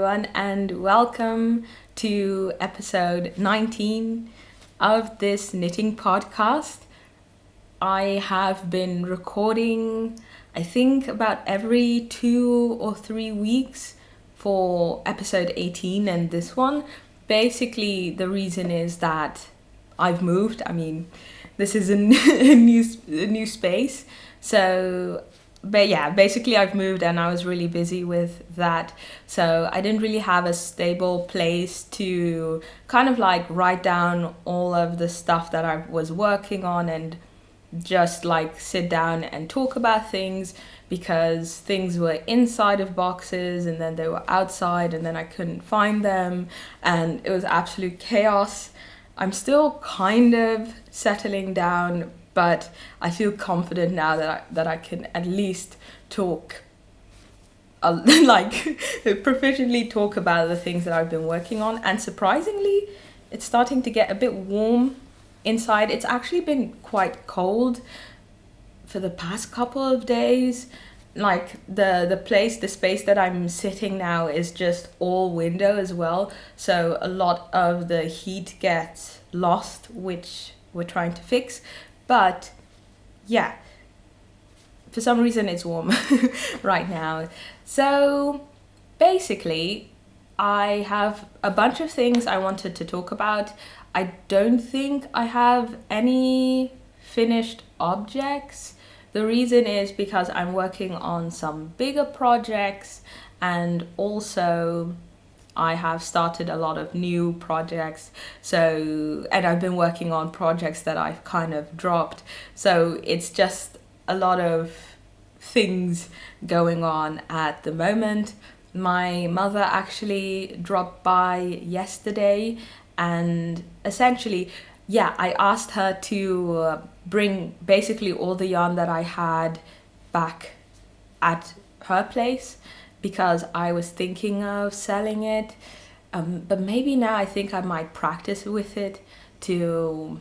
everyone, and welcome to episode 19 of this knitting podcast. I have been recording, I think, about every 2 or 3 weeks for episode 18 and this one. Basically, the reason is that I've moved. I mean, this is a new space. So, but yeah, basically I've moved and I was really busy with that. So I didn't really have a stable place to kind of like write down all of the stuff that I was working on and just like sit down and talk about things, because things were inside of boxes and then they were outside and then I couldn't find them and it was absolute chaos. I'm still kind of settling down, but I feel confident now that I can at least talk, like proficiently talk about the things that I've been working on. And surprisingly, it's starting to get a bit warm inside. It's actually been quite cold for the past couple of days. Like the space that I'm sitting now is just all window as well. So a lot of the heat gets lost, which we're trying to fix. But yeah, for some reason it's warm right now. So basically, I have a bunch of things I wanted to talk about. I don't think I have any finished objects. The reason is because I'm working on some bigger projects, and also I have started a lot of new projects. So, and I've been working on projects that I've kind of dropped. So it's just a lot of things going on at the moment. My mother actually dropped by yesterday, and essentially, yeah, I asked her to bring basically all the yarn that I had back at her place, because I was thinking of selling it, but maybe now I think I might practice with it to,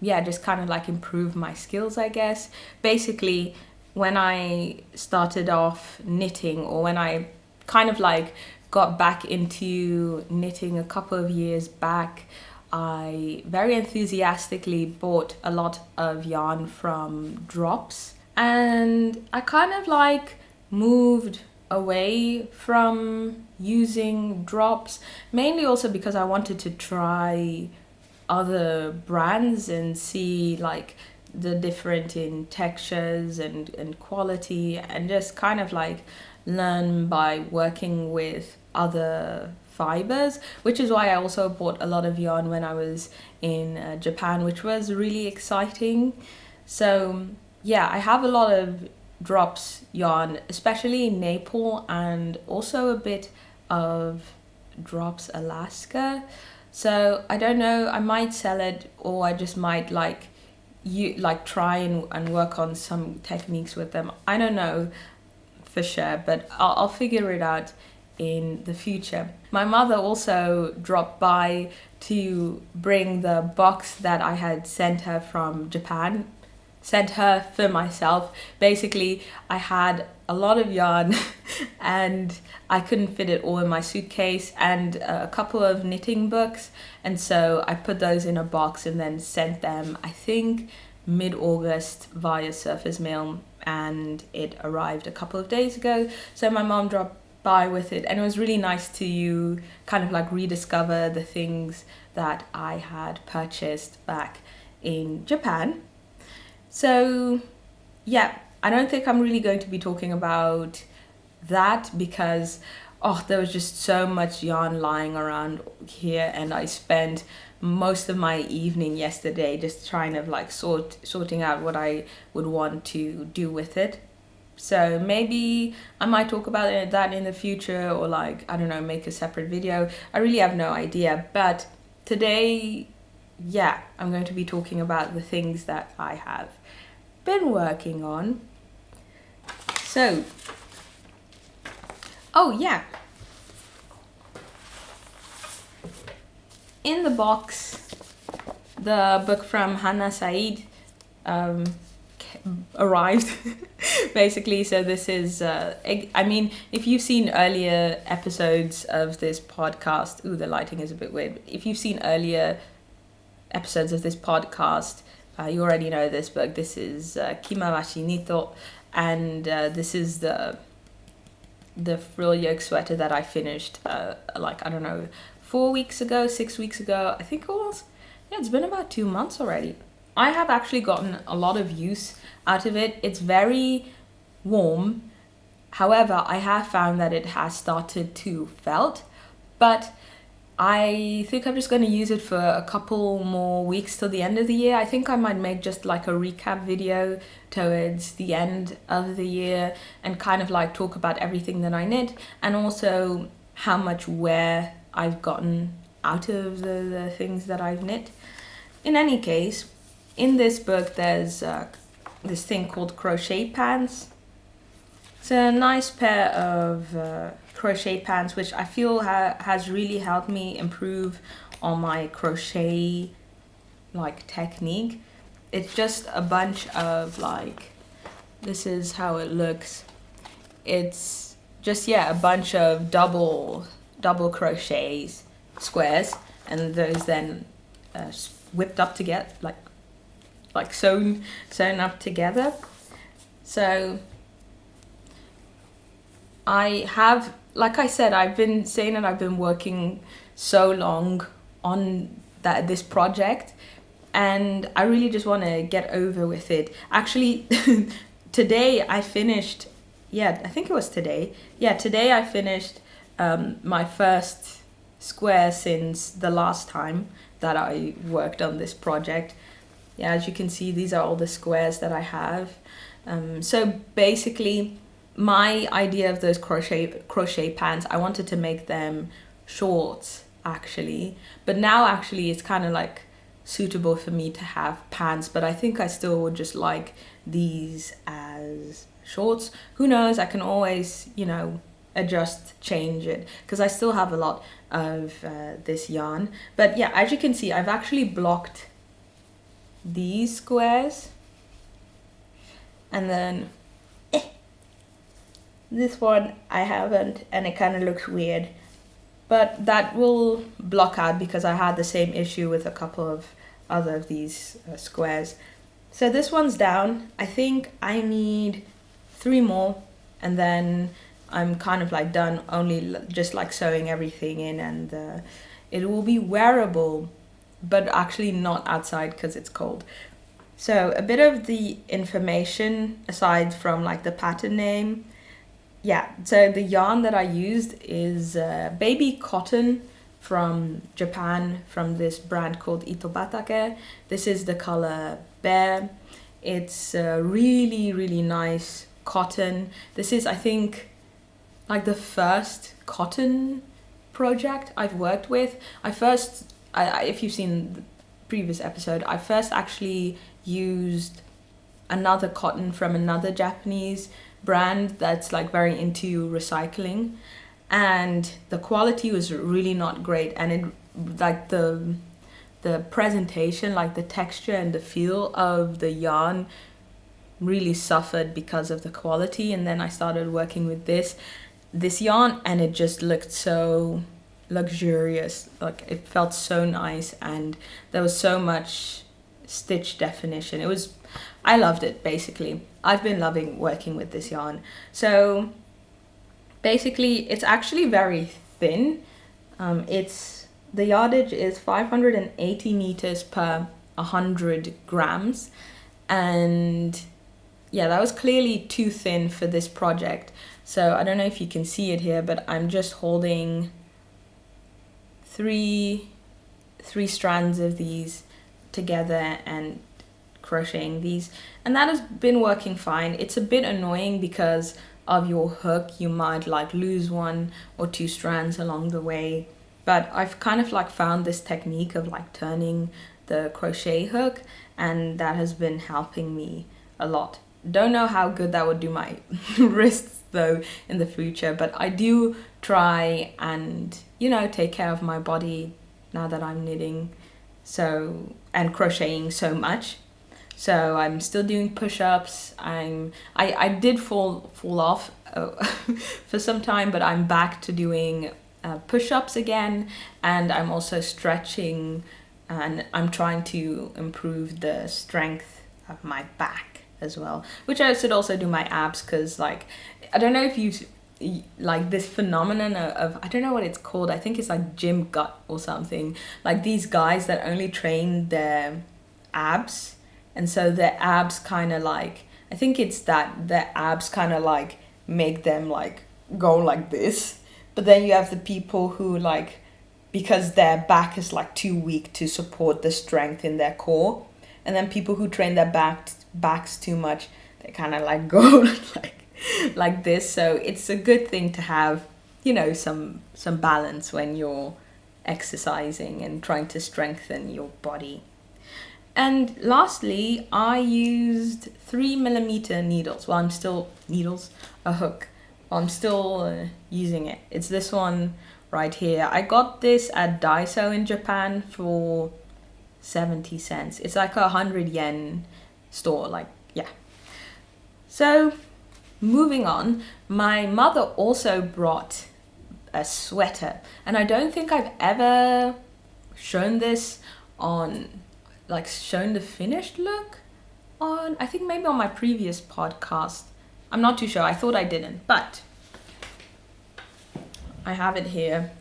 yeah, just kind of like improve my skills, I guess. Basically, when I started off knitting, or when I kind of like got back into knitting a couple of years back, I very enthusiastically bought a lot of yarn from drops, and I kind of like moved away from using drops, mainly also because I wanted to try other brands and see like the different in textures and quality, and just kind of like learn by working with other fibers, which is why I also bought a lot of yarn when I was in Japan, which was really exciting. So yeah, I have a lot of drops yarn, especially Naples, and also a bit of drops Alaska. So I don't know, I might sell it, or I just might like try and work on some techniques with them. I don't know for sure, but I'll figure it out in the future. My mother also dropped by to bring the box that I had sent her from Japan, sent her for myself. Basically, I had a lot of yarn and I couldn't fit it all in my suitcase, and a couple of knitting books, and so I put those in a box and then sent them, I think, mid-August via surface mail, and it arrived a couple of days ago. So my mom dropped by with it, and it was really nice to kind of like rediscover the things that I had purchased back in Japan. So yeah, I don't think I'm really going to be talking about that, because there was just so much yarn lying around here, and I spent most of my evening yesterday just trying to like sorting out what I would want to do with it. So maybe I might talk about that in the future, or like, I don't know, make a separate video. I really have no idea. But today, yeah, I'm going to be talking about the things that I have been working on. So, oh yeah. In the box, the book from Hannah Said arrived Basically, so this is, I mean, if you've seen earlier episodes of this podcast, ooh, the lighting is a bit weird. If you've seen earlier episodes of this podcast, you already know this book. This is着回しニット, and this is the frill yoke sweater that I finished, like, I don't know, 4 weeks ago, 6 weeks ago, I think it was. Yeah, it's been about 2 months already. I have actually gotten a lot of use out of it. It's very warm. However, I have found that it has started to felt, but I think I'm just going to use it for a couple more weeks till the end of the year. I think I might make just like a recap video towards the end of the year and kind of like talk about everything that I knit and also how much wear I've gotten out of the things that I've knit. In any case, in this book there's this thing called Crochet Pants. It's a nice pair of crochet pants, which I feel has really helped me improve on my crochet like technique. It's just a bunch of like, this is how it looks. It's just, yeah, a bunch of double crochets, squares, and those then whipped up together, like sewn up together. So I have, like I said, I've been saying that I've been working so long on this project, and I really just want to get over with it. Actually, today I finished, yeah, I think it was today. Yeah, today I finished my first square since the last time that I worked on this project. Yeah, as you can see, these are all the squares that I have. So basically, my idea of those crochet pants, I wanted to make them shorts actually, but now actually it's kind of like suitable for me to have pants, but I think I still would just like these as shorts. Who knows, I can always, you know, adjust, change it, because I still have a lot of this yarn. But yeah, as you can see, I've actually blocked these squares, and then this one I haven't, and it kind of looks weird, but that will block out because I had the same issue with a couple of other of these squares. So this one's down. I think I need 3 more, and then I'm kind of like done, only just like sewing everything in, and it will be wearable, but actually not outside because it's cold. So a bit of the information aside from like the pattern name. Yeah, so the yarn that I used is baby cotton from Japan, from this brand called Itobatake. This is the color Bear. It's really, really nice cotton. This is, I think, like the first cotton project I've worked with. If you've seen the previous episode, I first actually used another cotton from another Japanese brand that's like very into recycling, and the quality was really not great, and it like the presentation, like the texture and the feel of the yarn really suffered because of the quality. And then I started working with this yarn, and it just looked so luxurious, like it felt so nice, and there was so much stitch definition. I loved it. Basically, I've been loving working with this yarn. So basically it's actually very thin. The yardage is 580 meters per 100 grams, and yeah, that was clearly too thin for this project. So I don't know if you can see it here, but I'm just holding three strands of these together and crocheting these, and that has been working fine. It's a bit annoying because of your hook. You might like lose 1 or 2 strands along the way, but I've kind of like found this technique of like turning the crochet hook, and that has been helping me a lot. Don't know how good that would do my wrists though in the future, but I do try and, you know, take care of my body now that I'm knitting so and crocheting so much. So I'm still doing push-ups. I did fall off for some time, but I'm back to doing push-ups again, and I'm also stretching, and I'm trying to improve the strength of my back as well, which I should also do my abs, because like, I don't know if you like this phenomenon of I don't know what it's called, I think it's like gym gut or something, like these guys that only train their abs, and so their abs kind of like, I think it's that their abs kind of like make them like go like this, but then you have the people who like, because their back is like too weak to support the strength in their core, and then people who train their backs too much, they kind of like go like this. So it's a good thing to have, you know, some balance when you're exercising and trying to strengthen your body. And lastly, I used 3mm needles. Well, I'm still a hook. I'm still using it. It's this one right here. I got this at Daiso in Japan for 70 cents. It's like 100 yen store, like, yeah. So moving on, my mother also brought a sweater, and I don't think I've ever shown this on, like, shown the finished look on, I think maybe on my previous podcast. I'm not too sure, I thought I didn't, but I have it here.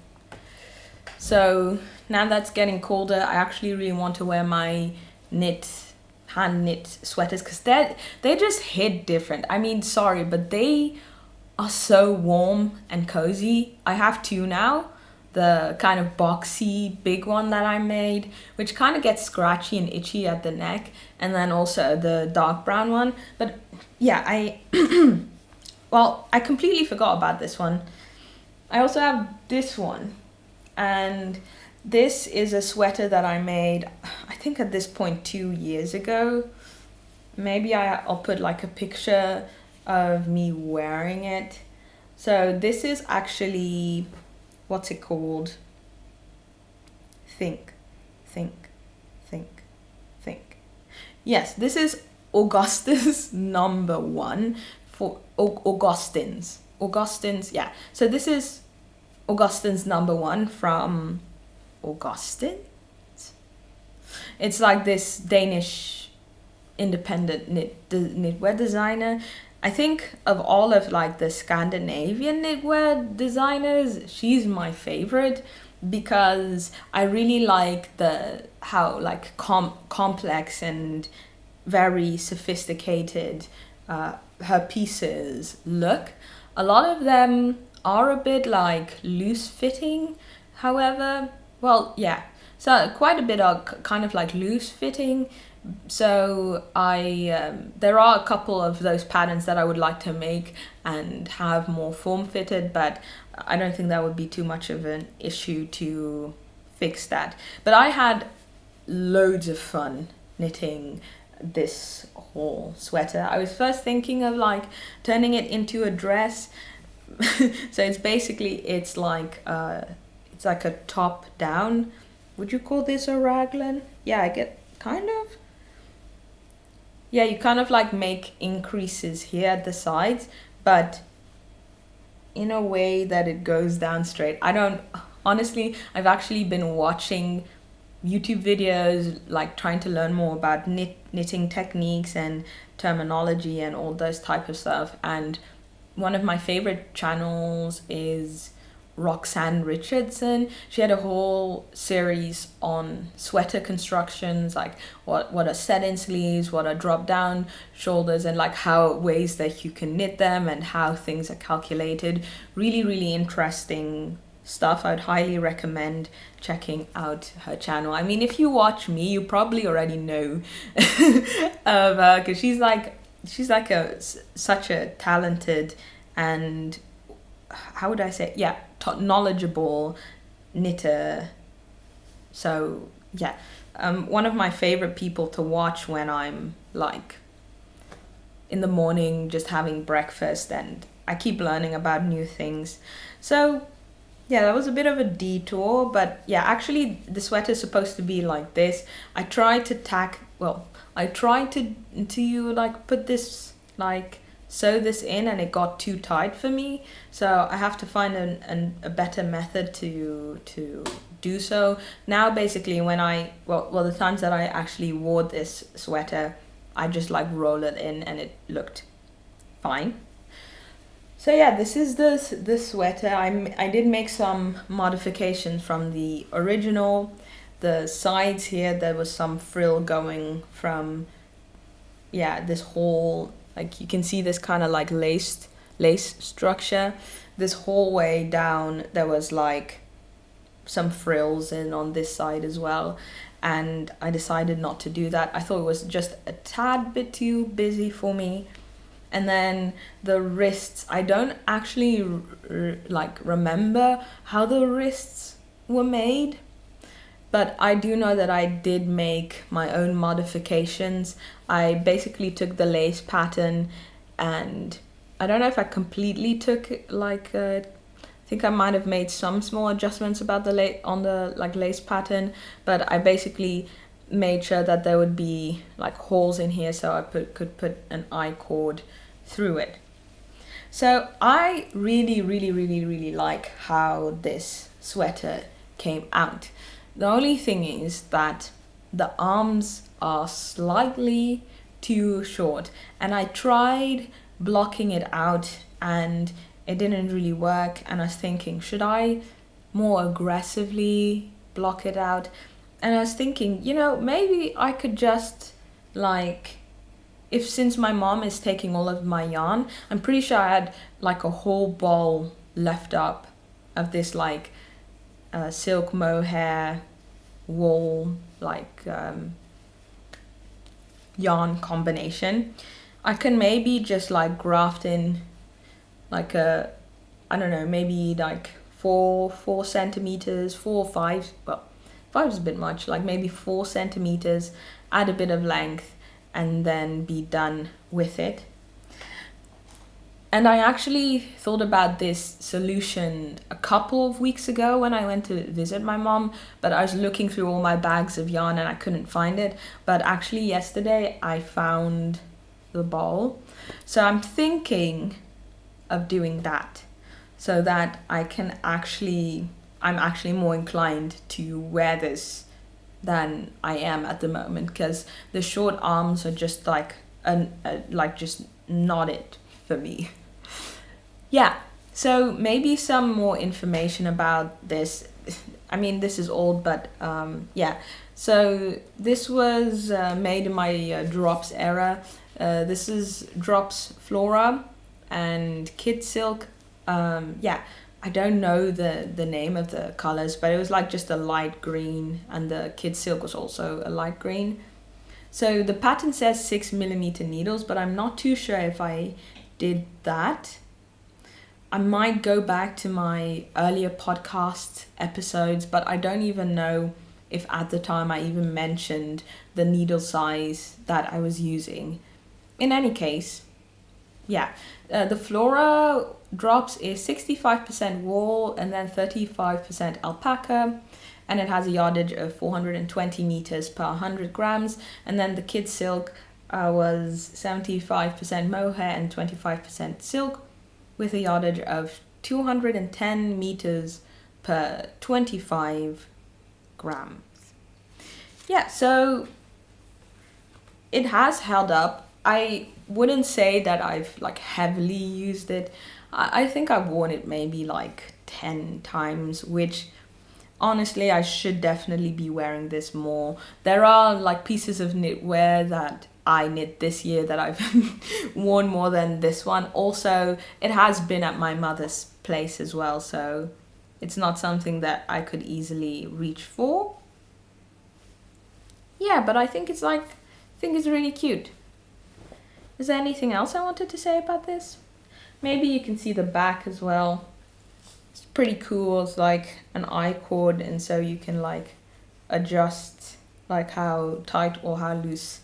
So now that's getting colder, I actually really want to wear my hand knit sweaters, because they just hit different. I mean, sorry, but they are so warm and cozy. I have two now, the kind of boxy big one that I made, which kind of gets scratchy and itchy at the neck, and then also the dark brown one. But yeah, well, I completely forgot about this one. I also have this one, and this is a sweater that I made, I think at this point 2 years ago. Maybe I'll put like a picture of me wearing it. So this is actually, what's it called? Think. Yes, this is Augustins number 1 for Augustins. Augustins, yeah. So this is Augustins number 1 from Augustins. It's like this Danish independent knitwear designer. I think of all of like the Scandinavian knitwear designers, she's my favorite, because I really like how like complex and very sophisticated her pieces look. A lot of them are a bit like loose fitting, however, well, yeah, so quite a bit are kind of like loose fitting. So there are a couple of those patterns that I would like to make and have more form fitted, but I don't think that would be too much of an issue to fix that. But I had loads of fun knitting this whole sweater. I was first thinking of like turning it into a dress. So it's basically, it's like a top down. Would you call this a raglan? Yeah, I get kind of. Yeah, you kind of like make increases here at the sides, but in a way that it goes down straight. Honestly, I've actually been watching YouTube videos, like trying to learn more about knitting techniques and terminology and all those type of stuff. And one of my favorite channels is Roxanne Richardson. She had a whole series on sweater constructions, like what are set-in sleeves, what are drop-down shoulders, and like how ways that you can knit them and how things are calculated. Really, really interesting stuff. I'd highly recommend checking out her channel. I mean, if you watch me, you probably already know of her, because she's like such a talented and, how would I say, yeah, knowledgeable knitter. So yeah, one of my favorite people to watch when I'm like in the morning just having breakfast, and I keep learning about new things. So yeah, that was a bit of a detour, but yeah, actually the sweater is supposed to be like this. I tried to tack well, I tried to like put this, like sew this in, and it got too tight for me. So I have to find a better method to do so. Now basically when the times that I actually wore this sweater, I just like roll it in and it looked fine. So yeah, this is the sweater. I did make some modifications from the original. The sides here, there was some frill going from, yeah, this whole, like you can see this kind of like lace structure. This whole way down there was like some frills in on this side as well, and I decided not to do that. I thought it was just a tad bit too busy for me. And then the wrists, I don't actually like remember how the wrists were made, but I do know that I did make my own modifications. I basically took the lace pattern, and I don't know if I completely took like I think I might have made some small adjustments about the lace pattern, but I basically made sure that there would be like holes in here so I could put an I-cord through it. So I really like how this sweater came out. The only thing is that the arms are slightly too short, and I tried blocking it out and it didn't really work, and I was thinking, should I more aggressively block it out? And I was thinking, maybe I could just like, since my mom is taking all of my yarn, I'm pretty sure I had like a whole ball left up of this like silk mohair wool like yarn combination. I can maybe just like graft in like I don't know, maybe like 4 centimeters, 4 or 5, well 5 is a bit much, like maybe 4 centimeters, add a bit of length, and then be done with it. And I actually thought about this solution a couple of weeks ago when I went to visit my mom, but I was looking through all my bags of yarn and I couldn't find it. But actually yesterday I found the ball. So I'm thinking of doing that so that I'm actually more inclined to wear this than I am at the moment, because the short arms are just like just not it for me. Yeah, so maybe some more information about this. I mean, this is old, but yeah. So this was made in my Drops era. This is Drops Flora and Kid Silk. Yeah, I don't know the name of the colors, but it was like just a light green, and the Kid Silk was also a light green. So the pattern says 6mm needles, but I'm not too sure if I did that. I might go back to my earlier podcast episodes, but I don't even know if at the time I even mentioned the needle size that I was using. In any case, yeah, the Flora Drops is 65% wool and then 35% alpaca, and it has a yardage of 420 meters per 100 grams. And then the Kid Silk was 75% mohair and 25% silk, with a yardage of 210 meters per 25 grams. Yeah, so it has held up. I wouldn't say that I've like heavily used it. I think I've worn it maybe like 10 times, which honestly I should definitely be wearing this more. There are like pieces of knitwear that I knit this year that I've worn more than this one. Also, it has been at my mother's place as well, so it's not something that I could easily reach for. Yeah, but I think it's really cute. Is there anything else I wanted to say about this? Maybe you can see the back as well. It's pretty cool. It's like an I-cord, and so you can like adjust like how tight or how loose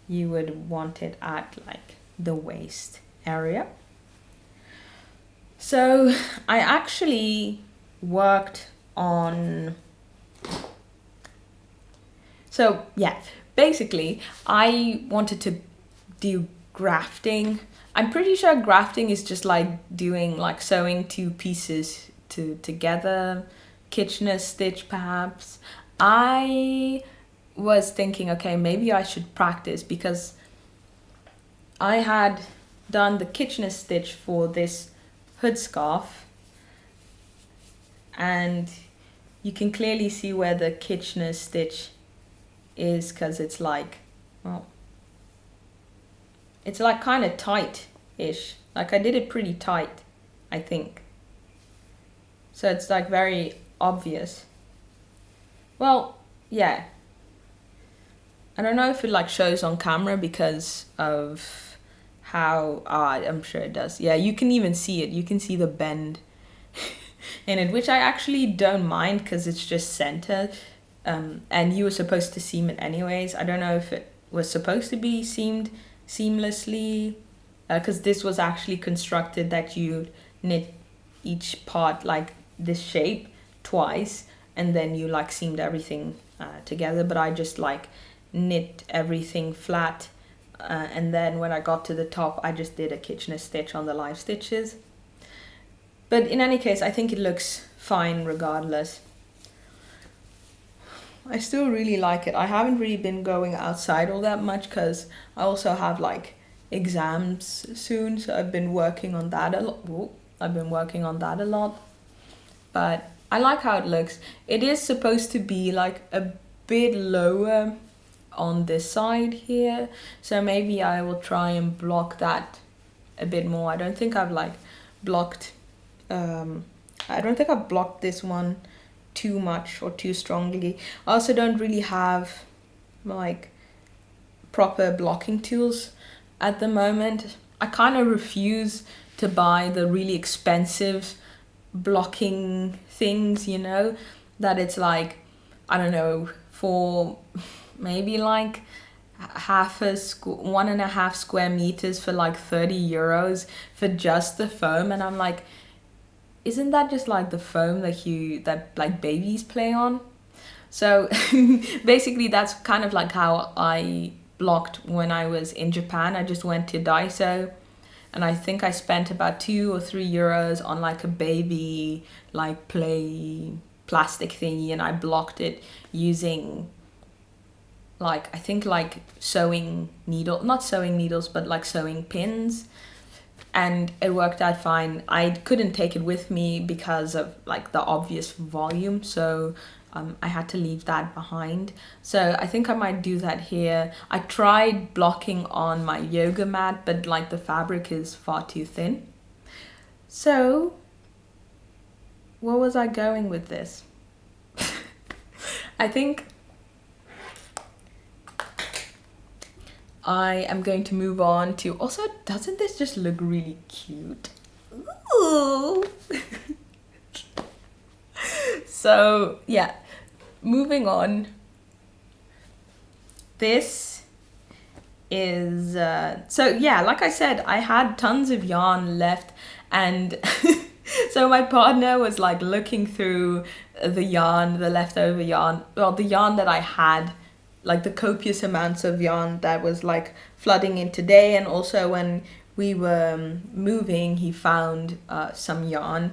you would want it at like the waist area. So I actually worked on, so yeah, basically I wanted to do grafting. I'm pretty sure grafting is just like doing like sewing two pieces together, Kitchener stitch perhaps. I was thinking, okay, maybe I should practice, because I had done the Kitchener stitch for this hood scarf, and you can clearly see where the Kitchener stitch is, because it's like, well, it's like kind of tight-ish. Like I did it pretty tight, I think. So it's like very obvious. Well, yeah. I don't know if it like shows on camera because of how, I'm sure it does. Yeah, you can even see it. You can see the bend in it, which I actually don't mind because it's just center. And you were supposed to seam it anyways. I don't know if it was supposed to be seamed seamlessly, because this was actually constructed that you knit each part like this shape twice, and then you like seamed everything together. But I just like knit everything flat, and then when I got to the top I just did a Kitchener stitch on the live stitches. But in any case, I think it looks fine regardless. I still really like it. I haven't really been going outside all that much because I also have like exams soon, so I've been working on that a lot. But I like how it looks. It is supposed to be like a bit lower on this side here, so maybe I will try and block that a bit more. I don't think I've like blocked this one too much or too strongly. I also don't really have like proper blocking tools at the moment. I kind of refuse to buy the really expensive blocking things, you know, that it's like, I don't know, for maybe like 1.5 square meters for like 30 euros for just the foam. And I'm like, isn't that just like the foam that like babies play on? So basically that's kind of like how I blocked when I was in Japan. I just went to Daiso, and I think I spent about 2 or 3 euros on like a baby like play plastic thingy, and I blocked it using like, I think like not sewing needles, but like sewing pins. And it worked out fine. I couldn't take it with me because of like the obvious volume, so I had to leave that behind. So I think I might do that here. I tried blocking on my yoga mat, but like the fabric is far too thin. So where was I going with this? I think I am going to move on to, also, doesn't this just look really cute? Ooh. So yeah, moving on. This is, so yeah, like I said, I had tons of yarn left, and so my partner was like looking through the yarn, the leftover yarn, well, the yarn that I had, like the copious amounts of yarn that was like flooding in today. And also when we were moving, he found some yarn,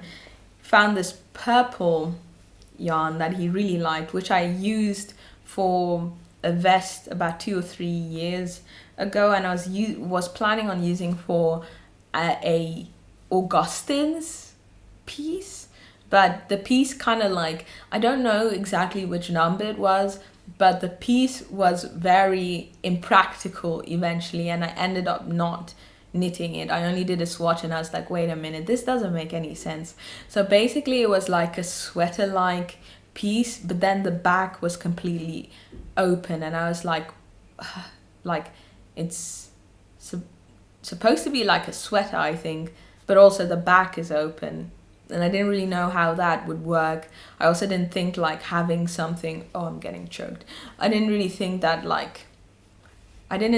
found this purple yarn that he really liked, which I used for a vest about 2 or 3 years ago, and I was planning on using for a Augustins piece. But the piece kind of like, I don't know exactly which number it was, but the piece was very impractical eventually, and I ended up not knitting it. I only did a swatch and I was like, wait a minute, this doesn't make any sense. So basically it was like a sweater-like piece, but then the back was completely open, and I was like it's supposed to be like a sweater, I think, but also the back is open. And I didn't really know how that would work. I also didn't think like having something, oh, I'm getting choked. I didn't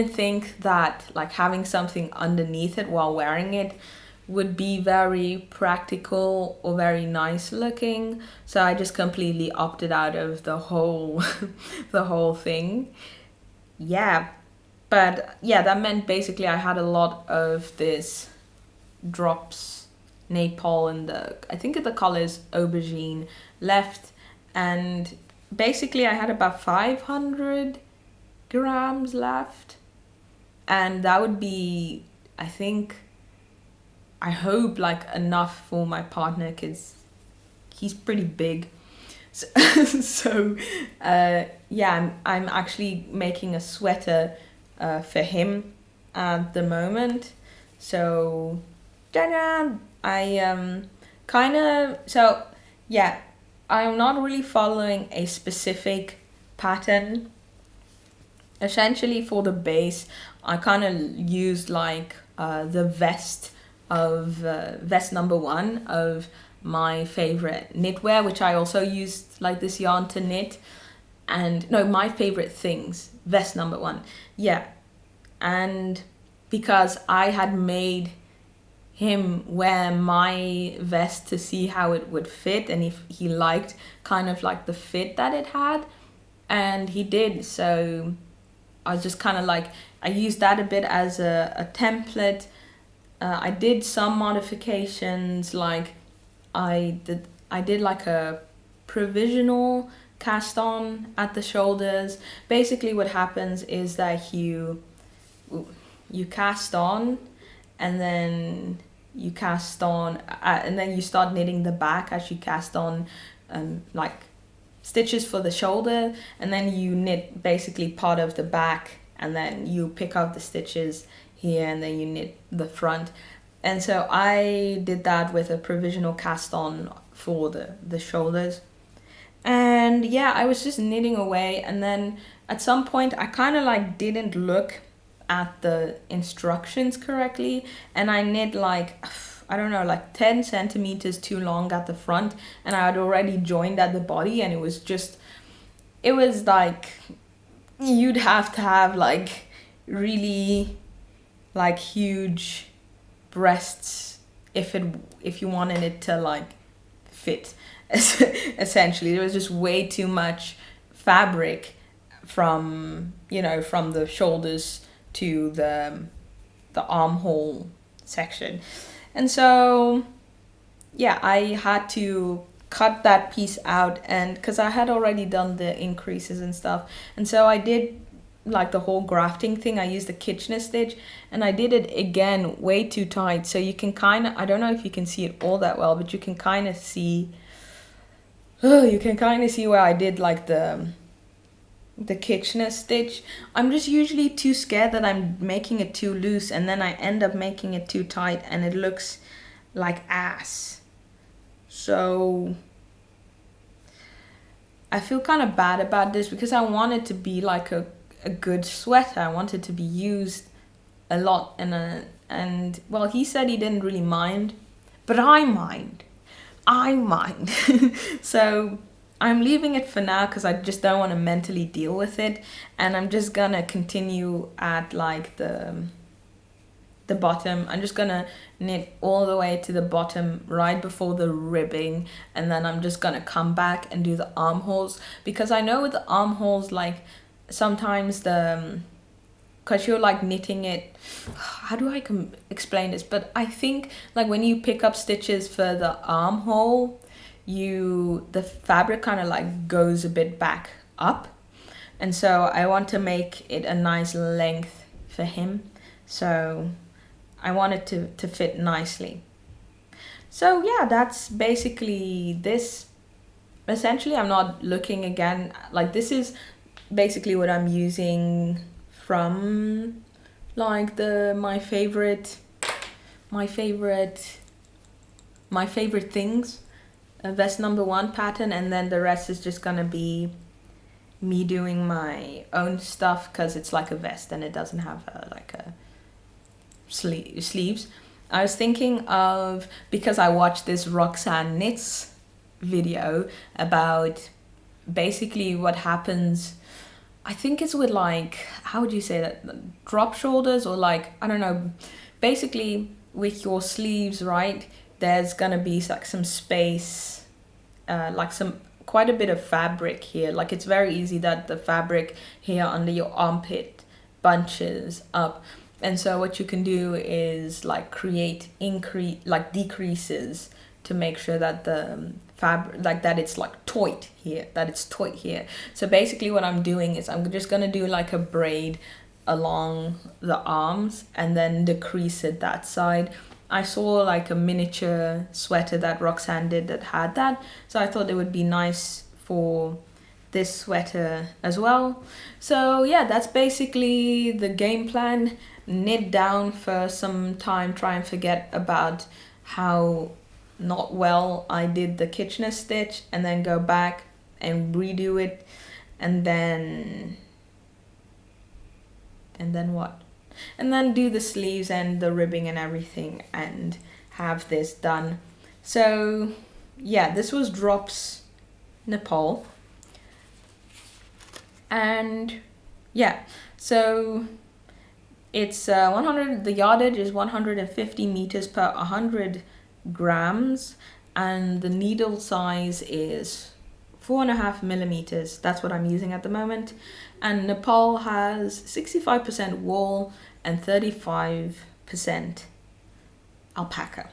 think that having something underneath it while wearing it would be very practical or very nice looking. So I just completely opted out of the whole the whole thing. yeah, but yeah, that meant basically I had a lot of this drops Naples and I think the color is aubergine left, and basically I had about 500 grams left, and that would be, I hope, like enough for my partner, because he's pretty big. So, so yeah, I'm actually making a sweater for him at the moment. So I kind of, so yeah, I'm not really following a specific pattern. Essentially for the base, I kind of used like the vest number one of my favorite knitwear, which I also used like this yarn to knit. And no, my favorite things, vest number one. Yeah. And because I had made him wear my vest to see how it would fit, and if he liked kind of like the fit that it had, and he did. So I was just kind of like, I used that a bit as a template. I did some modifications, like I did like a provisional cast on at the shoulders. Basically what happens is that you cast on, and then you cast on, and then you start knitting the back as you cast on, like stitches for the shoulder, and then you knit basically part of the back, and then you pick up the stitches here, and then you knit the front. And so I did that with a provisional cast on for the shoulders. And yeah, I was just knitting away, and then at some point I kind of like didn't look at the instructions correctly, and I knit like, I don't know, like 10 centimeters too long at the front, and I had already joined at the body, and it was like, you'd have to have like really like huge breasts if you wanted it to like fit. Essentially, there was just way too much fabric from the shoulders to the armhole section. And so yeah, I had to cut that piece out, and because I had already done the increases and stuff, and so I did like the whole grafting thing. I used the Kitchener stitch, and I did it again way too tight, so you can kind of, I don't know if you can see it all that well, but you can kind of see where I did like the Kitchener stitch. I'm just usually too scared that I'm making it too loose, and then I end up making it too tight, and it looks like ass. So I feel kind of bad about this, because I want it to be like a good sweater. I want it to be used a lot, and well, he said he didn't really mind, but I mind. So I'm leaving it for now, because I just don't want to mentally deal with it, and I'm just gonna continue at like the bottom. I'm just gonna knit all the way to the bottom right before the ribbing, and then I'm just gonna come back and do the armholes, because I know with the armholes, like sometimes because you're like knitting it, how do I explain this, but I think like when you pick up stitches for the armhole, the fabric kind of like goes a bit back up, and so I want to make it a nice length for him, so I want it to fit nicely. So yeah, that's basically this. Essentially, I'm not looking again, like this is basically what I'm using from like my favorite things, vest number one pattern, and then the rest is just gonna be me doing my own stuff, because it's like a vest and it doesn't have like a sleeves. I was thinking of, because I watched this Roxanne Knits video about basically what happens, I think it's with like, how would you say that, drop shoulders, or like, I don't know, basically with your sleeves, right, there's gonna be like some space, like some quite a bit of fabric here. Like it's very easy that the fabric here under your armpit bunches up. And so what you can do is like create decreases to make sure that the fabric, like that it's like taut here, So basically what I'm doing is I'm just gonna do like a braid along the arms and then decrease it that side. I saw like a miniature sweater that Roxanne did that had that, so I thought it would be nice for this sweater as well. So yeah, that's basically the game plan. Knit down for some time, try and forget about how not well I did the Kitchener stitch, and then go back and redo it, and then what? And then do the sleeves and the ribbing and everything and have this done. So yeah, this was Drops Nepal. And yeah, so it's 100, the yardage is 150 meters per 100 grams, and the needle size is 4.5 millimeters. That's what I'm using at the moment. And Nepal has 65% wool and 35% alpaca.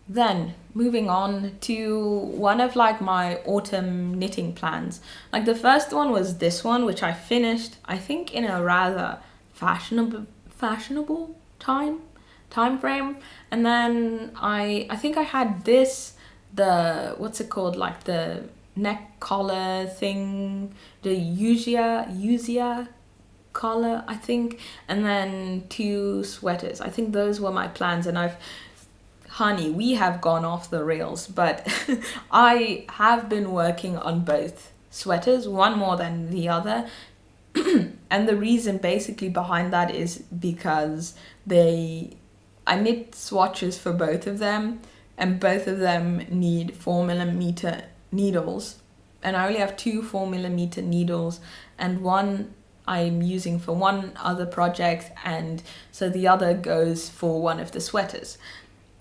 Then moving on to one of like my autumn knitting plans. Like the first one was this one, which I finished, I think, in a rather fashionable time frame. And then I think I had this, the what's it called, like the neck collar thing, the Yusia collar, I think, and then 2 sweaters. I think those were my plans, and honey, we have gone off the rails, but I have been working on both sweaters, one more than the other. And the reason basically behind that is because I knit swatches for both of them, and both of them need 4mm needles, and I only have 2 4mm needles, and one I'm using for one other project, and so the other goes for one of the sweaters.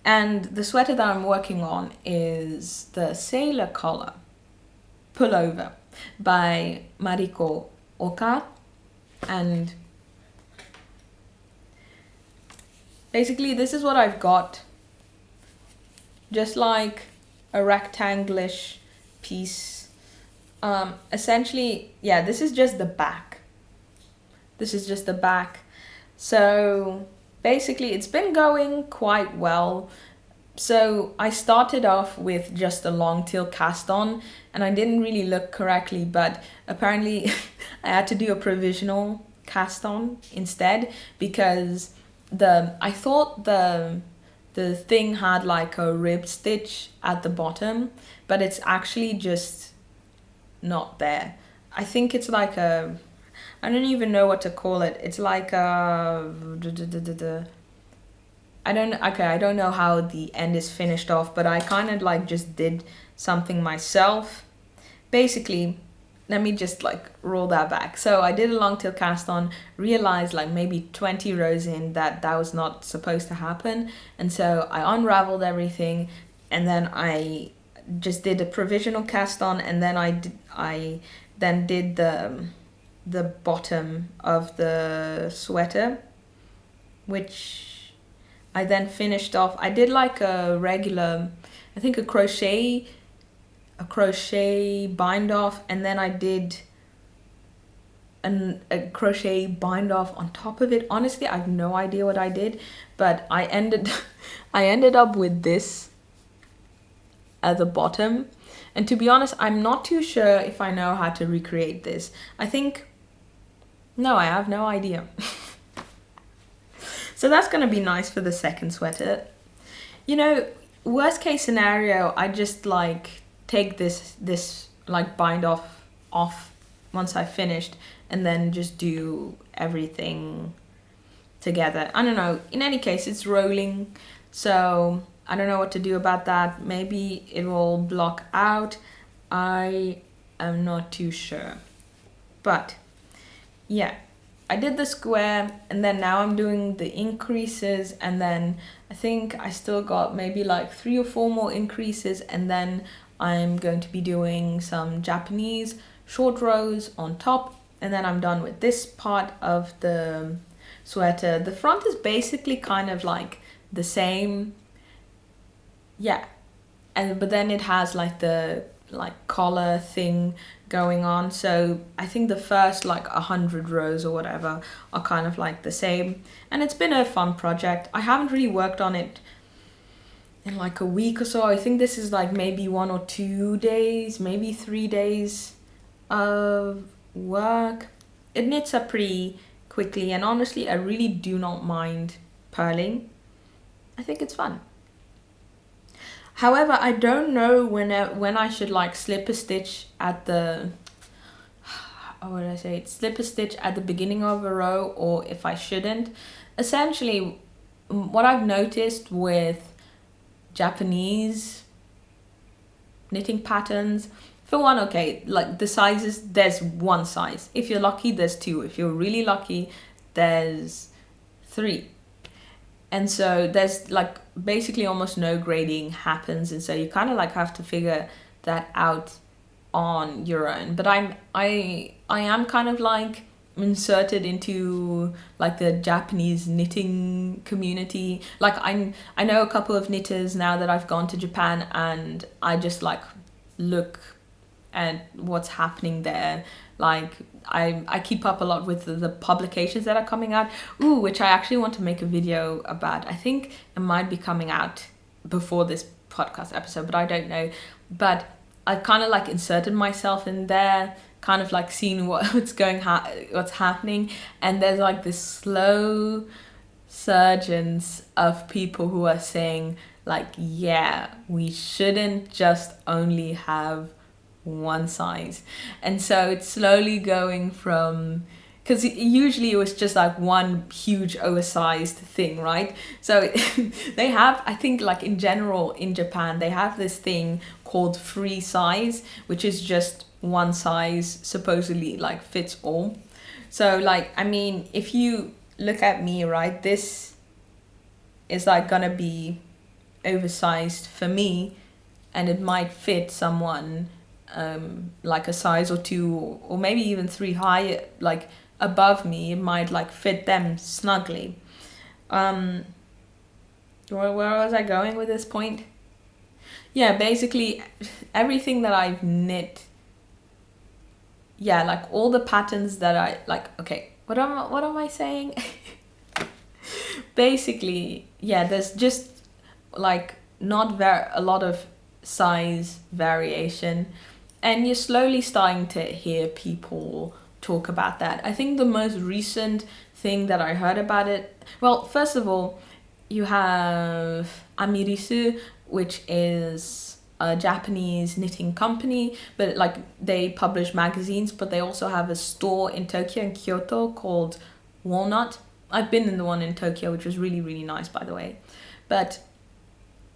And the sweater that I'm working on is the Sailor Collar Pullover by Mariko Oka. And basically this is what I've got. Just like a rectanglish piece. Essentially, yeah, this is just the back. So basically it's been going quite well. So I started off with just a long tail cast on, and I didn't really look correctly, but apparently I had to do a provisional cast on instead, because I thought the thing had like a rib stitch at the bottom, but it's actually just not there. I think it's like I don't even know what to call it. It's like I don't know how the end is finished off, but I kind of like just did something myself. Basically, let me just like roll that back. So I did a long tail cast on, realized like maybe 20 rows in that was not supposed to happen. And so I unraveled everything, and then I just did a provisional cast on, and then I did the bottom of the sweater, which I then finished off. I did like a regular, I think a crochet bind off, and then I did a crochet bind off on top of it. Honestly, I have no idea what I did, but I ended up with this at the bottom. And to be honest, I'm not too sure if I know how to recreate this. I have no idea. So that's gonna be nice for the second sweater. You know, worst case scenario, I just like take this like bind off once I finished, and then just do everything together. I don't know. In any case, it's rolling, so I don't know what to do about that. Maybe it will block out. I am not too sure. But yeah, I did the square, and then now I'm doing the increases, and then I think I still got maybe like 3 or 4 more increases, and then I'm going to be doing some Japanese short rows on top, and then I'm done with this part of the sweater. The front is basically kind of like the same, yeah, but then it has like the collar thing going on. So I think the first like 100 rows or whatever are kind of like the same, and it's been a fun project. I haven't really worked on it in like a week or so. I think this is like maybe 1 or 2 days, maybe 3 days of work. It knits up pretty quickly, and honestly I really do not mind purling. I think it's fun. However, I don't know when I should like slip a stitch at the slip a stitch at the beginning of a row, or if I shouldn't. Essentially, what I've noticed with Japanese knitting patterns, for one, okay, like the sizes, there's one size. If you're lucky, there's two. If you're really lucky, there's three. And so there's like basically almost no grading happens, and so you kind of like have to figure that out on your own. But I am kind of like inserted into like the Japanese knitting community. Like I know a couple of knitters now that I've gone to Japan, and I just like look at what's happening there. Like I keep up a lot with the publications that are coming out, which I actually want to make a video about. I think it might be coming out before this podcast episode, but I don't know. But I've kind of like inserted myself in there, kind of like seeing what's happening, and there's like this slow surgence of people who are saying like, yeah, we shouldn't just only have one size. And so it's slowly going from, because usually it was just like one huge oversized thing, right? So they have, I think like in general in Japan, they have this thing called free size, which is just one size supposedly like fits all. So like, I mean, if you look at me, right, this is like gonna be oversized for me, and it might fit someone like a size or two, or maybe even three high, like above me. It might like fit them snugly. Where was I going with this point? Yeah, basically everything that I've knit, yeah, like all the patterns that I like, okay, what am I saying? Basically, yeah, there's just like not a lot of size variation, and you're slowly starting to hear people talk about that. I think the most recent thing that I heard about it, well, first of all, you have Amirisu, which is a Japanese knitting company, but like they publish magazines, but they also have a store in Tokyo and Kyoto called Walnut. I've been in the one in Tokyo, which was really, really nice, by the way. But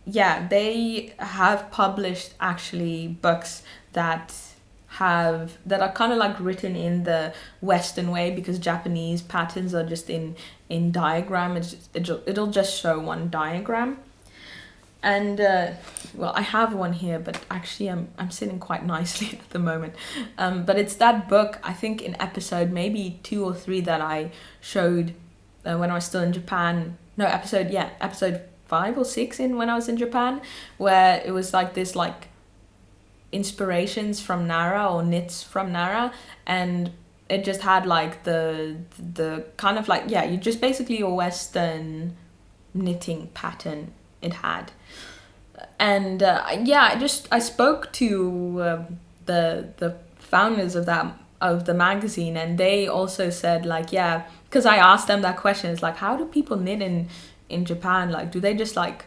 yeah, they have published actually books that are kind of like written in the Western way, because Japanese patterns are just in diagram. It'll just show one diagram. And well, I have one here, but actually I'm sitting quite nicely at the moment. But it's that book, I think in episode maybe 2 or 3 that I showed when I was still in Japan. No, episode 5 or 6 in when I was in Japan, where it was like this like inspirations from Nara or knits from Nara, and it just had like the kind of like, yeah, you just basically a Western knitting pattern it had. And yeah, I spoke to the founders of the magazine, and they also said like, yeah, because I asked them that question, it's like, how do people knit in Japan? Like, do they just like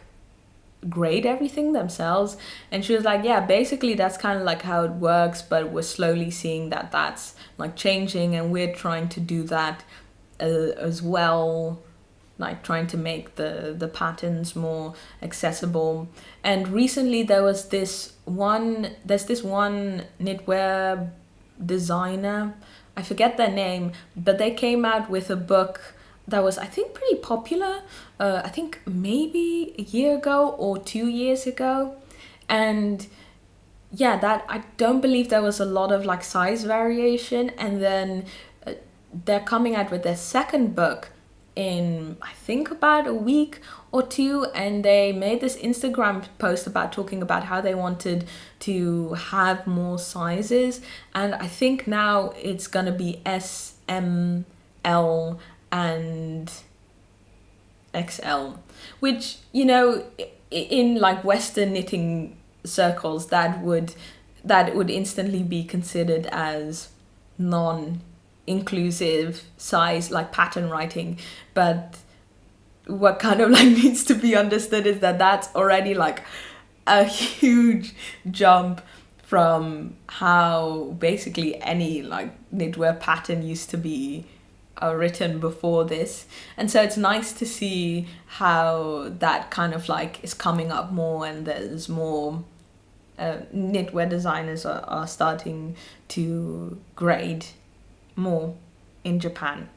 grade everything themselves? And she was like, yeah, basically that's kind of like how it works, but we're slowly seeing that that's like changing, and we're trying to do that as well, like trying to make the patterns more accessible. And recently there's this one knitwear designer, I forget their name, but they came out with a book that was, I think, pretty popular, I think maybe a year ago or 2 years ago. And yeah, that I don't believe there was a lot of like size variation. And then they're coming out with their second book in I think about a week or two, and they made this Instagram post about talking about how they wanted to have more sizes, and I think now it's gonna be S, M, L, and XL, which, you know, in like Western knitting circles, that would instantly be considered as non-inclusive size, like pattern writing. But what kind of like needs to be understood is that that's already like a huge jump from how basically any like knitwear pattern used to be written before this. And so it's nice to see how that kind of like is coming up more, and there's more knitwear designers are starting to grade more in Japan.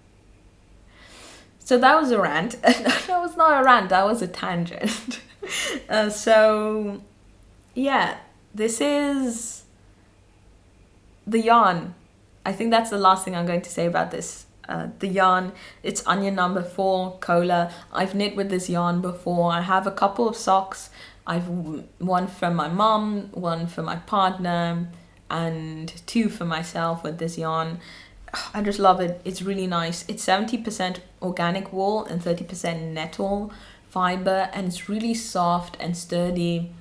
So that was a rant. That was not a rant, that was a tangent. So yeah, this is the yarn. I think that's the last thing I'm going to say about this. The yarn, it's onion number 4 Cola. I've knit with this yarn before. I have a couple of socks. I've one from my mom, one for my partner, and 2 for myself with this yarn. I just love it. It's really nice. It's 70% organic wool and 30% nettle fiber, and it's really soft and sturdy.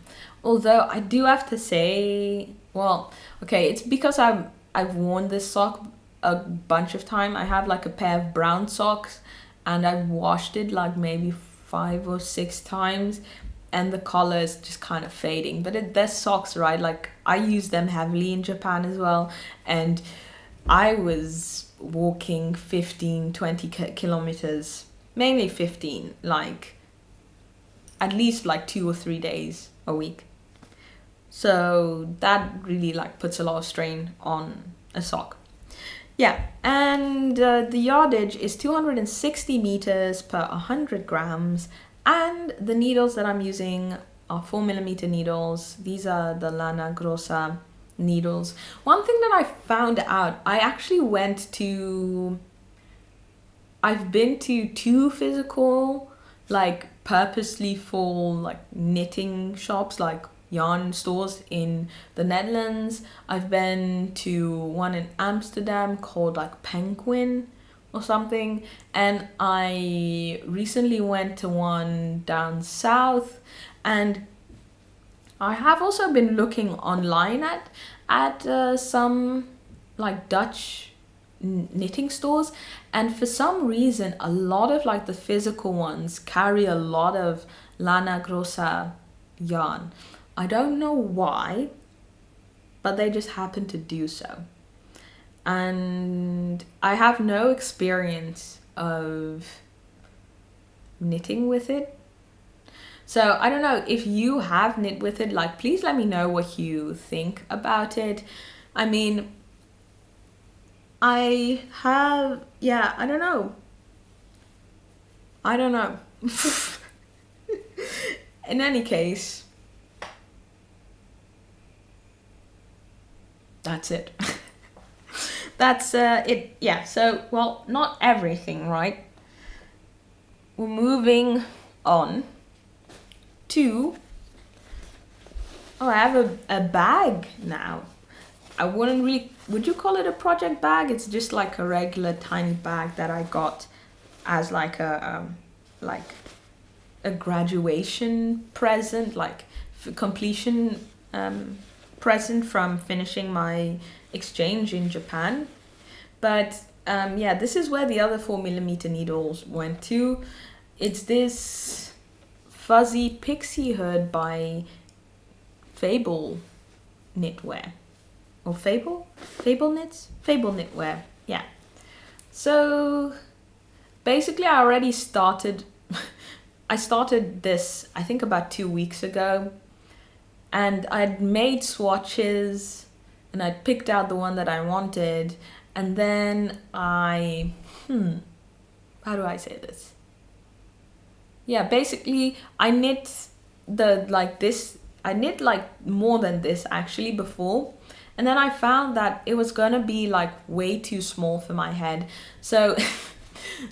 Although I do have to say, well, okay, it's because I've worn this sock a bunch of time. I have like a pair of brown socks, and I've washed it like maybe 5 or 6 times, and the color is just kind of fading. But they're socks, right? Like I use them heavily in Japan as well, and I was walking 15, 20 kilometers, mainly 15, like at least like 2 or 3 days a week. So that really like puts a lot of strain on a sock. Yeah, and the yardage is 260 meters per 100 grams, and the needles that I'm using are 4mm needles. These are the Lana Grossa needles. One thing that I found out, I've been to 2 physical, like purposely full like knitting shops, like yarn stores in the Netherlands. I've been to one in Amsterdam called like Penguin or something, and I recently went to one down south, and I have also been looking online at some like Dutch knitting stores, and for some reason a lot of like the physical ones carry a lot of Lana Grossa yarn. I don't know why, but they just happen to do so. And I have no experience of knitting with it. So I don't know if you have knit with it, like please let me know what you think about it. I mean, I don't know. In any case, that's it. That's it. Yeah, so, well, not everything, right? We're moving on to... Oh, I have a bag now. I wouldn't really... Would you call it a project bag? It's just like a regular tiny bag that I got as like a graduation present, like completion present from finishing my exchange in Japan. But yeah, this is where the other 4mm needles went to. It's this fuzzy pixie hood by Fable Knitwear. Or Fable Knits? Fable Knitwear, yeah. So basically I already started I started this I think about 2 weeks ago, and I'd made swatches and I'd picked out the one that I wanted, and then how do I say this? Yeah, basically I knit the like this I knit like more than this actually before, and then I found that it was gonna be like way too small for my head. So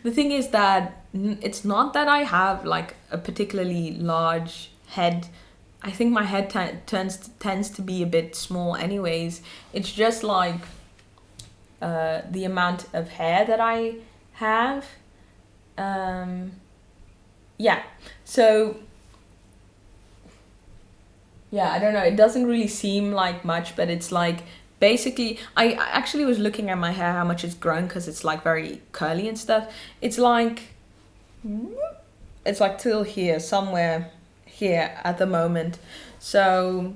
the thing is that it's not that I have like a particularly large head. I think my head tends to be a bit small anyways. It's just like the amount of hair that I have. Yeah, so yeah, I don't know, it doesn't really seem like much, but it's like basically I actually was looking at my hair, how much it's grown, because it's like very curly and stuff. It's like till here, somewhere here at the moment. So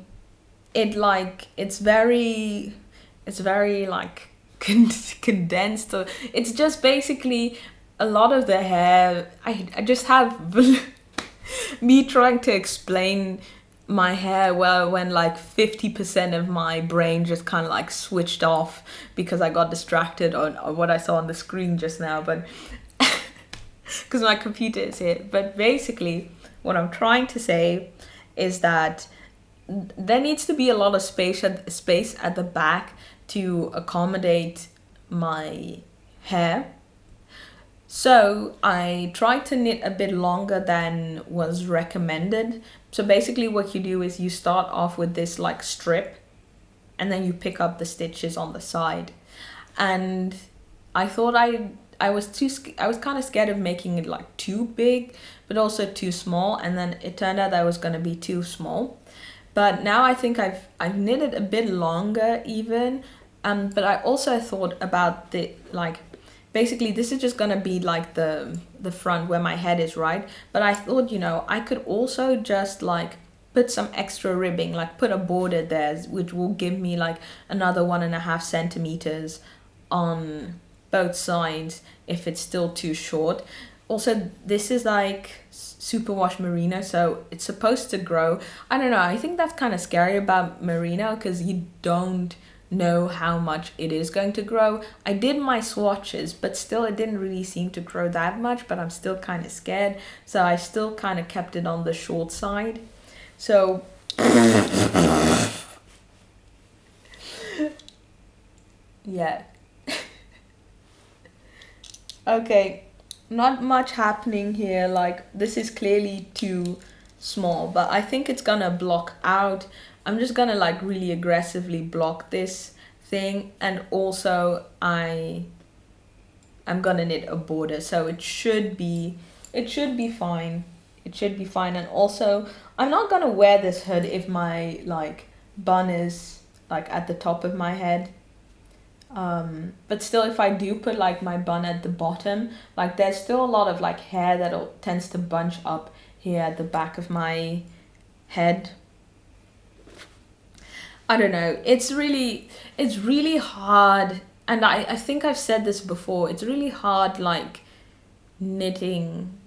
it's very like condensed. It's just basically a lot of the hair. I just have me trying to explain my hair well when like 50% of my brain just kind of like switched off because I got distracted on what I saw on the screen just now, but because my computer is here. But basically what I'm trying to say is that there needs to be a lot of space at the back to accommodate my hair. So I tried to knit a bit longer than was recommended. So basically what you do is you start off with this like strip, and then you pick up the stitches on the side. And I thought I was kind of scared of making it like too big, but also too small. And then it turned out that it was going to be too small. But now I think I've knitted a bit longer even. But I also thought about the like, basically this is just gonna be like the front where my head is, right? But I thought, I could also just like put some extra ribbing, like put a border there, which will give me like another 1.5 centimeters on both sides if it's still too short. Also, this is like superwash merino, so it's supposed to grow. I don't know, I think that's kind of scary about merino because you don't know how much it is going to grow. I did my swatches, but still it didn't really seem to grow that much, but I'm still kind of scared, so I still kind of kept it on the short side. So yeah. Okay, not much happening here, like this is clearly too small, but I think it's gonna block out. I'm just gonna like really aggressively block this thing, and also I'm gonna knit a border, so it should be fine. It should be fine. And also I'm not gonna wear this hood if my like bun is like at the top of my head. But still, if I do put like my bun at the bottom, like there's still a lot of like hair that tends to bunch up here at the back of my head. I don't know, it's really hard, and I think I've said this before, it's really hard like knitting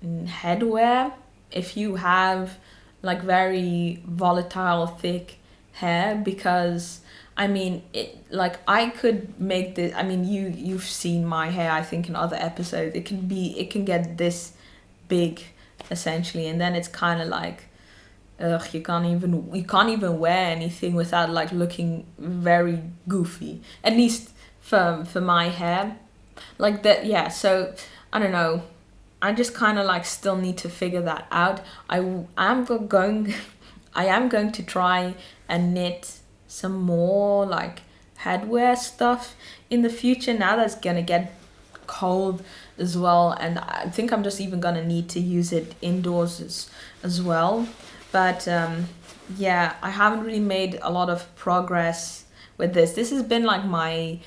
headwear if you have like very volatile thick hair, because I mean it, like I could make this, I mean you've seen my hair I think in other episodes, it can get this big essentially, and then it's kind of like you can't even wear anything without like looking very goofy, at least for my hair like that. Yeah, so I don't know, I just kind of like still need to figure that out. I am going to try and knit some more like headwear stuff in the future, now that it's gonna get cold as well, and I think I'm just even gonna need to use it indoors as well. But yeah, I haven't really made a lot of progress with this. This has been like my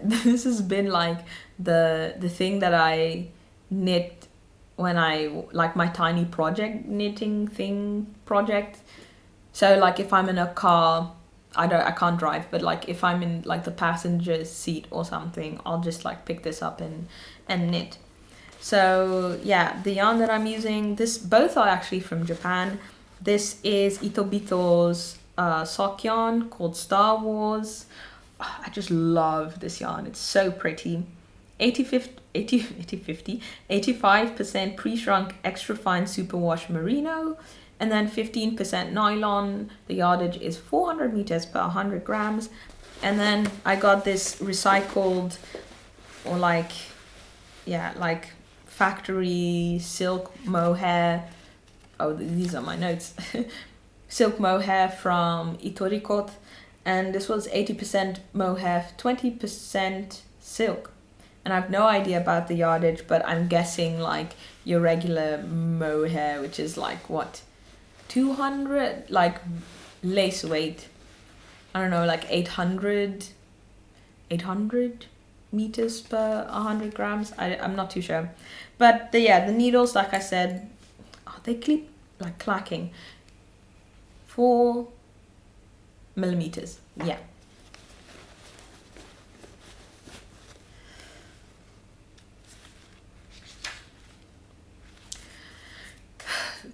this has been like the thing that I knit when I like my tiny knitting project. So like if I'm in a car, I can't drive, but like if I'm in like the passenger seat or something, I'll just like pick this up and knit. So yeah, the yarn that I'm using, both are actually from Japan. This is Itobito's sock yarn called Star Wars. Oh, I just love this yarn, it's so pretty. 85% pre-shrunk extra fine superwash merino, and then 15% nylon. The yardage is 400 meters per 100 grams. And then I got this recycled or like factory silk mohair. Oh, these are my notes. Silk mohair from Itobatake, and this was 80% mohair, 20% silk. And I have no idea about the yardage, but I'm guessing like your regular mohair, which is like what, 200, like lace weight, I don't know, like 800 meters per 100 grams. I'm not too sure. But the needles, like I said, they keep like clacking. 4 millimeters, yeah.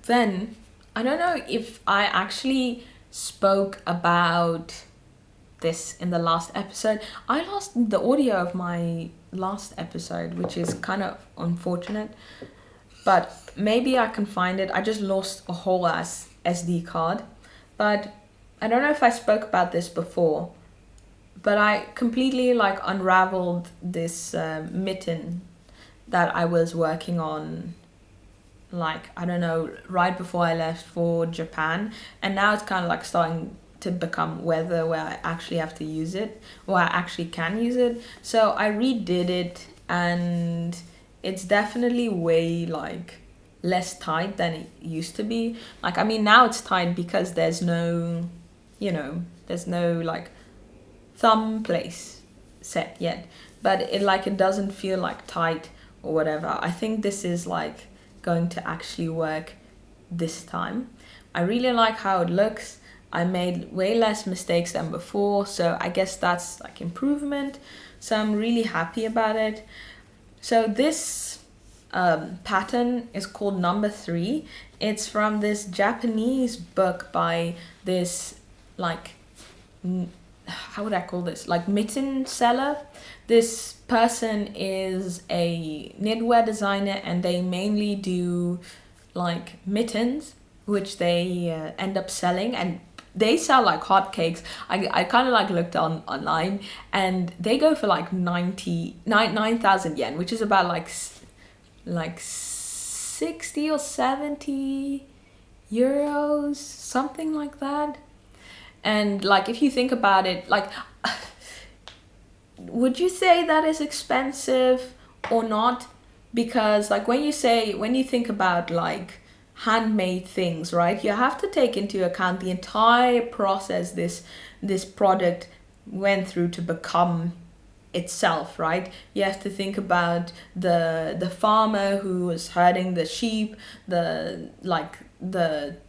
Then, I don't know if I actually spoke about this in the last episode. I lost the audio of my last episode, which is kind of unfortunate, but maybe I can find it. I just lost a whole ass SD card, but I don't know if I spoke about this before, but I completely like unraveled this mitten that I was working on, like, I don't know, right before I left for Japan, and now it's kind of like starting to become weather where I actually have to use it, or I actually can use it. So I redid it, and it's definitely way like less tight than it used to be. Like, I mean, now it's tight because there's no, there's no like thumb place set yet, but it doesn't feel like tight or whatever. I think this is like going to actually work this time. I really like how it looks. I made way less mistakes than before, so I guess that's like improvement. So I'm really happy about it. So this pattern is called number 3. It's from this Japanese book by this, like, how would I call this? Like, mitten seller. This person is a knitwear designer, and they mainly do like mittens, which they end up selling, and they sell like hotcakes. I kind of like looked online, and they go for like 9,000 yen, which is about like 60 or 70 euros, something like that. And like, if you think about it, like, would you say that is expensive or not? Because like, when you think about like handmade things, right, you have to take into account the entire process this product went through to become itself, right? You have to think about the farmer who was herding the sheep, the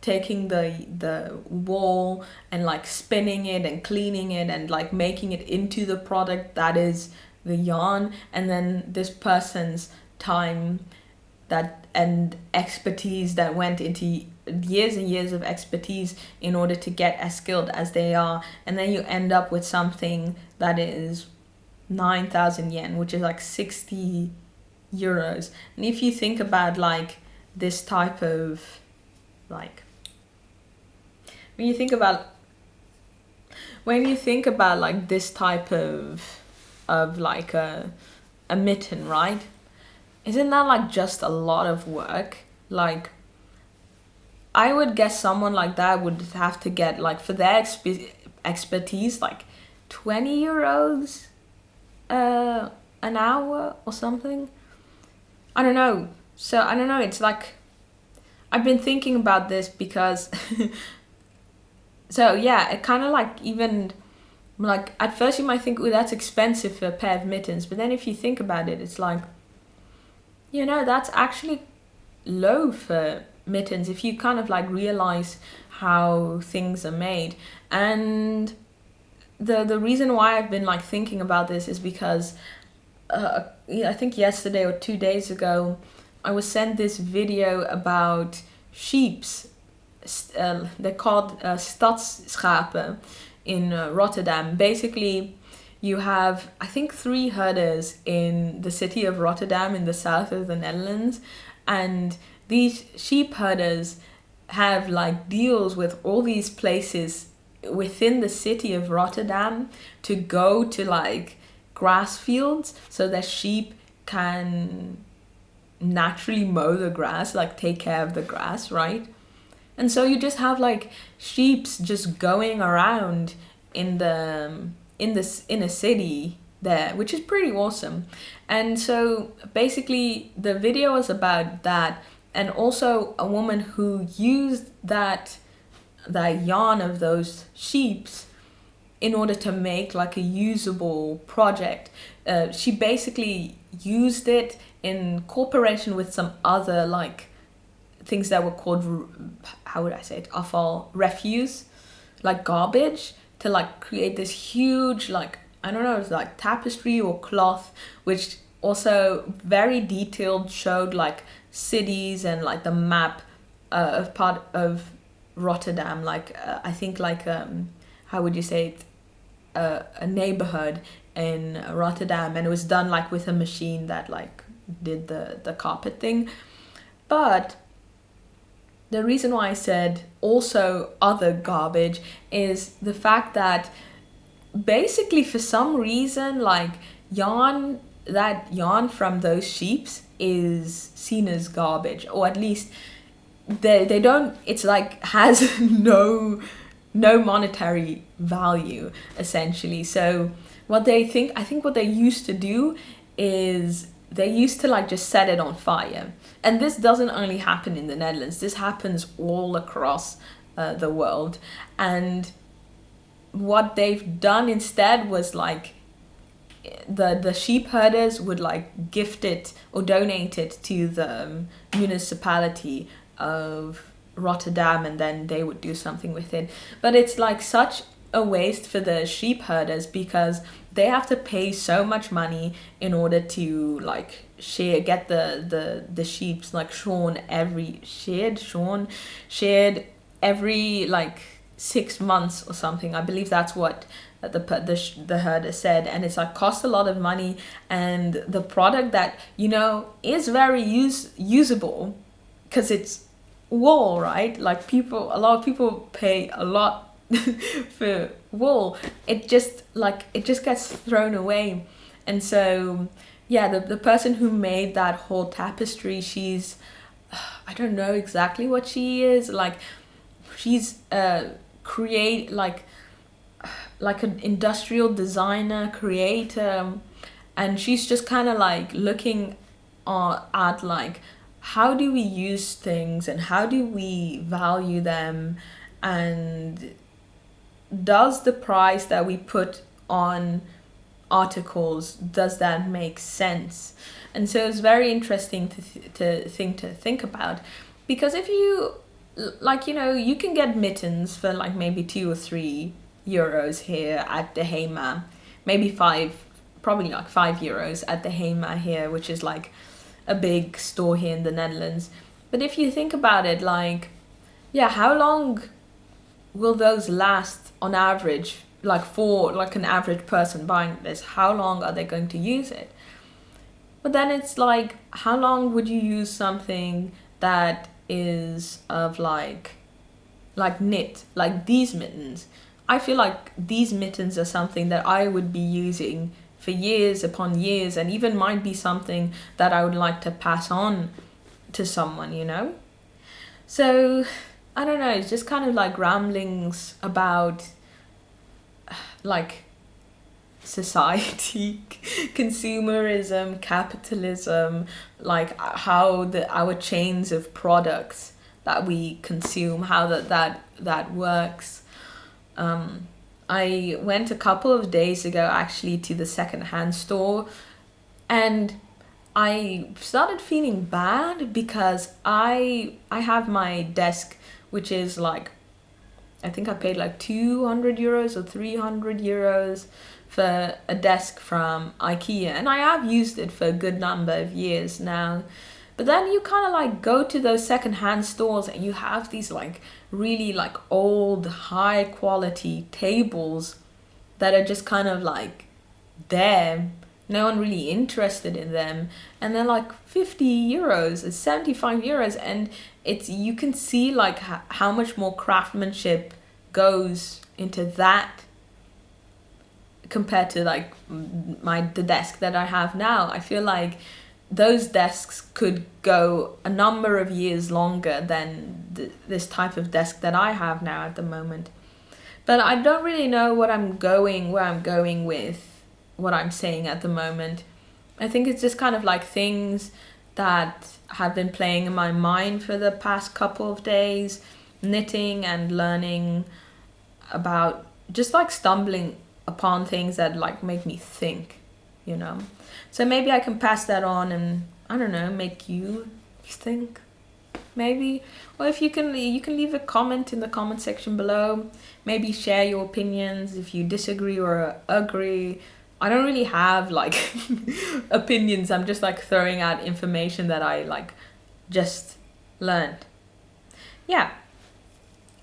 taking the wool and like spinning it and cleaning it and like making it into the product that is the yarn, and then this person's time that and expertise that went into years and years of expertise in order to get as skilled as they are, and then you end up with something that is 9,000 yen, which is like 60 euros. And if you think about like this type of like, when you think about like this type of like a mitten, right? Isn't that like just a lot of work? Like, I would guess someone like that would have to get like, for their expertise, like 20 euros an hour or something. I don't know. So I don't know, it's like, I've been thinking about this because so yeah, it kind of like, even like at first you might think, oh, that's expensive for a pair of mittens, but then if you think about it, it's like, that's actually low for mittens if you kind of like realize how things are made. And the reason why I've been like thinking about this is because I think yesterday or 2 days ago I was sent this video about sheeps. They're called stadsschapen in Rotterdam. Basically, you have, I think, 3 herders in the city of Rotterdam in the south of the Netherlands, and these sheep herders have like deals with all these places within the city of Rotterdam to go to like grass fields so that sheep can naturally mow the grass, like take care of the grass, right? And so you just have like sheeps just going around in a city there, which is pretty awesome. And so basically the video was about that, and also a woman who used that yarn of those sheeps in order to make like a usable project. She basically used it in cooperation with some other like things that were called, how would I say it, afval, refuse, like garbage, to like create this huge, like, I don't know, it's like tapestry or cloth, which also very detailed, showed like cities and like the map of part of Rotterdam, like I think like how would you say it, a neighborhood in Rotterdam, and it was done like with a machine that like did the carpet thing. But the reason why I said also other garbage is the fact that basically for some reason like that yarn from those sheeps is seen as garbage, or at least they don't, it's like has no monetary value essentially. So what they think, I think what they used to do is they used to like just set it on fire. And this doesn't only happen in the Netherlands, this happens all across the world. And what they've done instead was like the sheep herders would like gift it or donate it to the municipality of Rotterdam, and then they would do something with it. But it's like such a waste for the sheep herders because they have to pay so much money in order to like get the sheep's like shared every like 6 months or something. I believe that's what the herder said, and it's like cost a lot of money, and the product that, you know, is very usable because it's wool, right? Like a lot of people pay a lot for wool. It just gets thrown away. And so yeah, the person who made that whole tapestry, she's I don't know exactly what she is, like she's create like an industrial designer creator, and she's just kind of like looking at like how do we use things and how do we value them, and does the price that we put on articles, does that make sense? And so it's very interesting to think about, because if you like, you know, you can get mittens for like maybe 2 or 3 euros here at the Hema, maybe 5, probably like 5 euros at the Hema here, which is like a big store here in the Netherlands. But if you think about it, like, yeah, how long will those last on average? Like for like an average person buying this, how long are they going to use it? But then it's like, how long would you use something that is of like knit, like these mittens? I feel like these mittens are something that I would be using for years upon years, and even might be something that I would like to pass on to someone, you know? So I don't know, it's just kind of like ramblings about like society, consumerism, capitalism, like how our chains of products that we consume, how that works. I went a couple of days ago actually to the secondhand store, and I started feeling bad because I have my desk, which is like, I think I paid like 200 euros or 300 euros for a desk from IKEA, and I have used it for a good number of years now. But then you kind of like go to those secondhand stores and you have these like really like old high quality tables that are just kind of like there, no one really interested in them, and they're like 50 euros, it's 75 euros, and you can see like how much more craftsmanship goes into that compared to like the desk that I have now. I feel like those desks could go a number of years longer than this type of desk that I have now at the moment. But I don't really know where I'm going with what I'm saying at the moment. I think it's just kind of like things that have been playing in my mind for the past couple of days, knitting and learning about, just like stumbling upon things that like make me think, you know. So maybe I can pass that on and, I don't know, make you think, maybe. Or if you can leave a comment in the comment section below. Maybe share your opinions if you disagree or agree. I don't really have like opinions. I'm just like throwing out information that I like just learned. Yeah.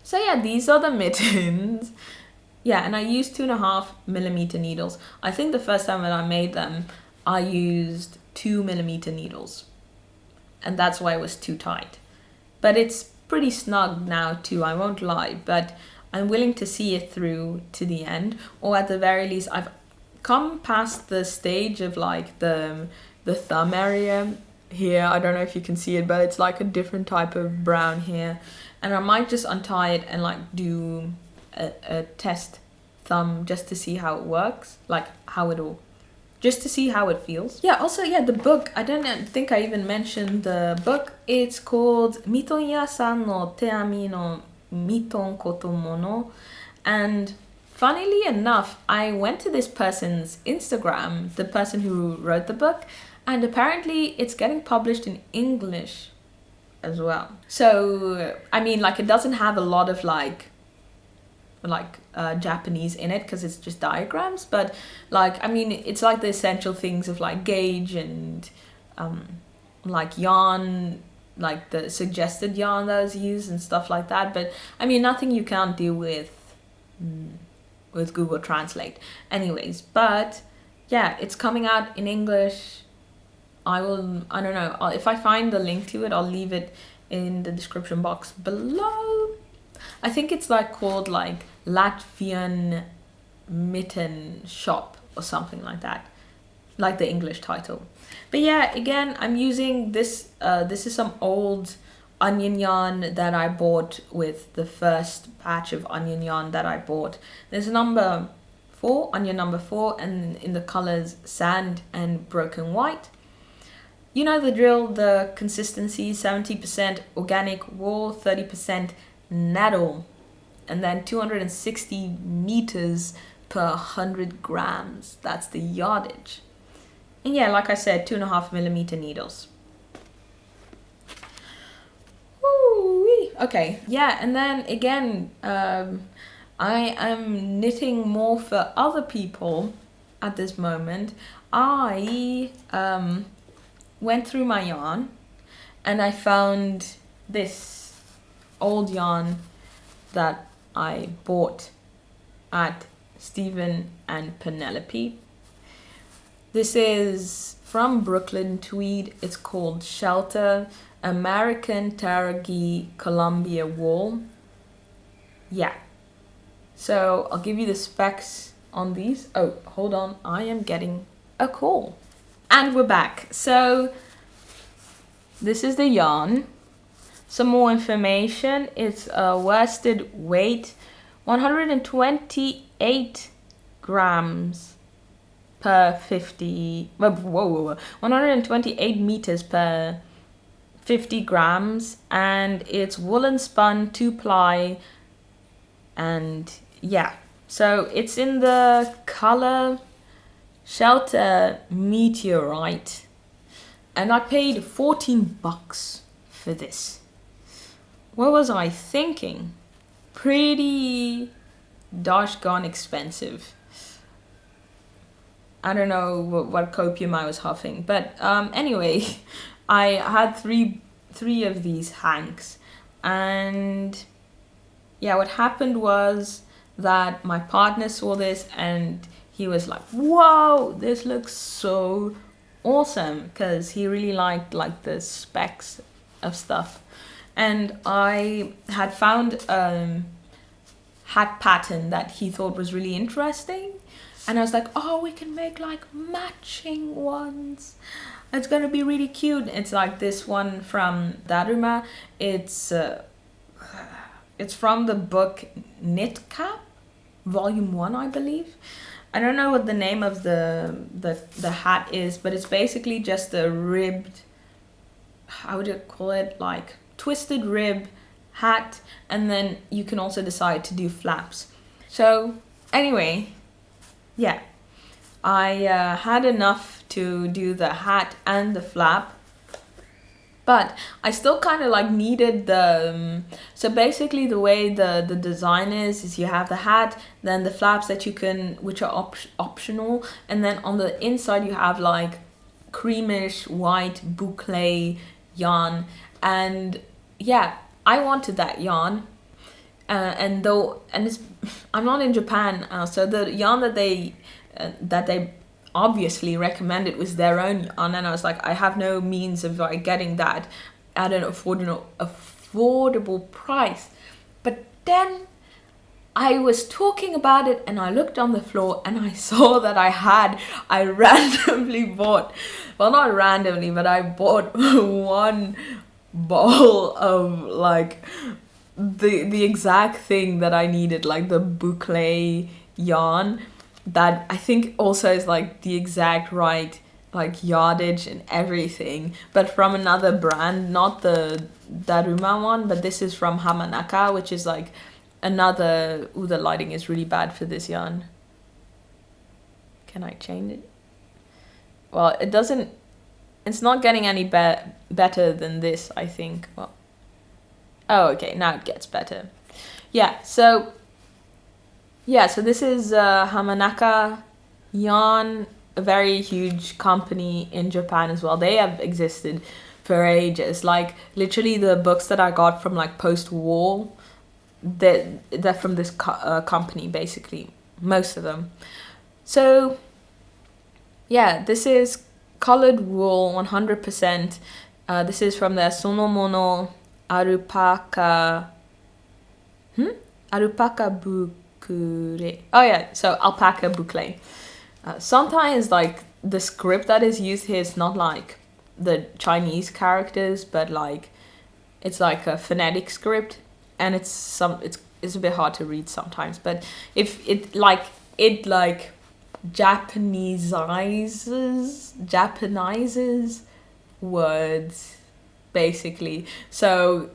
So yeah, these are the mittens. Yeah, and I used 2.5mm needles. I think the first time that I made them, I used 2mm needles. And that's why it was too tight. But it's pretty snug now too, I won't lie. But I'm willing to see it through to the end. Or at the very least, I've come past the stage of like the thumb area here. I don't know if you can see it, but it's like a different type of brown here. And I might just untie it and like do a test thumb just to see how it works, like just to see how it feels. Yeah, also, yeah, the book, I don't think I even mentioned the book. It's called Miton-ya-san no Teami no Miton Kotomono. And funnily enough, I went to this person's Instagram, the person who wrote the book, and apparently it's getting published in English as well. So, I mean, like, it doesn't have a lot of like Japanese in it because it's just diagrams, but like, I mean, it's like the essential things of like gauge and like yarn, like the suggested yarn that is used and stuff like that. But I mean, nothing you can't do with Google Translate anyways. But yeah, it's coming out in English. I don't know, if I find the link to it, I'll leave it in the description box below. I think it's like called like Latvian Mitten Shop or something like that, like the English title. But yeah, again, I'm using this, this is some old onion yarn that I bought with the first batch of onion yarn that I bought. There's number 4, onion number 4, and in the colors sand and broken white. You know the drill, the consistency, 70% organic wool, 30% nettle, and then 260 meters per 100 grams. That's the yardage. And yeah, like I said, 2.5mm needles. Woo-wee. Okay, yeah, and then again, I am knitting more for other people at this moment. I went through my yarn and I found this old yarn that I bought at Stephen and Penelope. This is from Brooklyn Tweed. It's called Shelter American Taragi Columbia wool. Yeah. So I'll give you the specs on these. Oh, hold on. I am getting a call. And we're back. So this is the yarn. Some more information. It's a worsted weight, 128 grams per 50, 128 meters per 50 grams, and it's woolen spun 2-ply, and yeah, so it's in the color Shelter Meteorite, and I paid $14 for this. What was I thinking? Pretty dosh gone expensive. I don't know what copium I was huffing, but anyway, I had three of these hanks, and yeah, what happened was that my partner saw this and he was like, whoa, this looks so awesome, because he really liked like the specs of stuff. And I had found hat pattern that he thought was really interesting, and I was like, oh, we can make like matching ones, it's gonna be really cute. It's like this one from Daruma. It's from the book Knit Cap, volume 1, I believe. I don't know what the name of the hat is, but it's basically just a ribbed, how would you call it, like twisted rib hat, and then you can also decide to do flaps. So anyway, yeah, I had enough to do the hat and the flap, but I still kind of like needed the so basically the way the design is you have the hat, then the flaps that you can, which are optional, and then on the inside you have like creamish white boucle yarn. And yeah, I wanted that yarn, and it's I'm not in Japan, so the yarn that they obviously recommended was their own yarn, and I was like, I have no means of like getting that at an affordable price. But then I was talking about it, and I looked on the floor, and I saw that I randomly bought, well, not randomly, but I bought one bowl of like the exact thing that I needed, like the boucle yarn, that I think also is like the exact right like yardage and everything, but from another brand, not the Daruma one, but this is from Hamanaka, which is like another. Ooh, the lighting is really bad for this yarn. Can I change it? Well, it doesn't, it's not getting any better than this, I think. Well, oh, okay, now it gets better. Yeah, so this is Hamanaka yarn, a very huge company in Japan as well. They have existed for ages. Like literally the books that I got from like post-war, they're from this company, basically, most of them. So yeah, this is colored wool 100%. This is from their Sonomono Alpaca Boucle. Oh yeah, so Alpaca Boucle. Sometimes like the script that is used here is not like the Chinese characters, but like it's like a phonetic script, and it's a bit hard to read sometimes. But if it Japanizes words, basically. So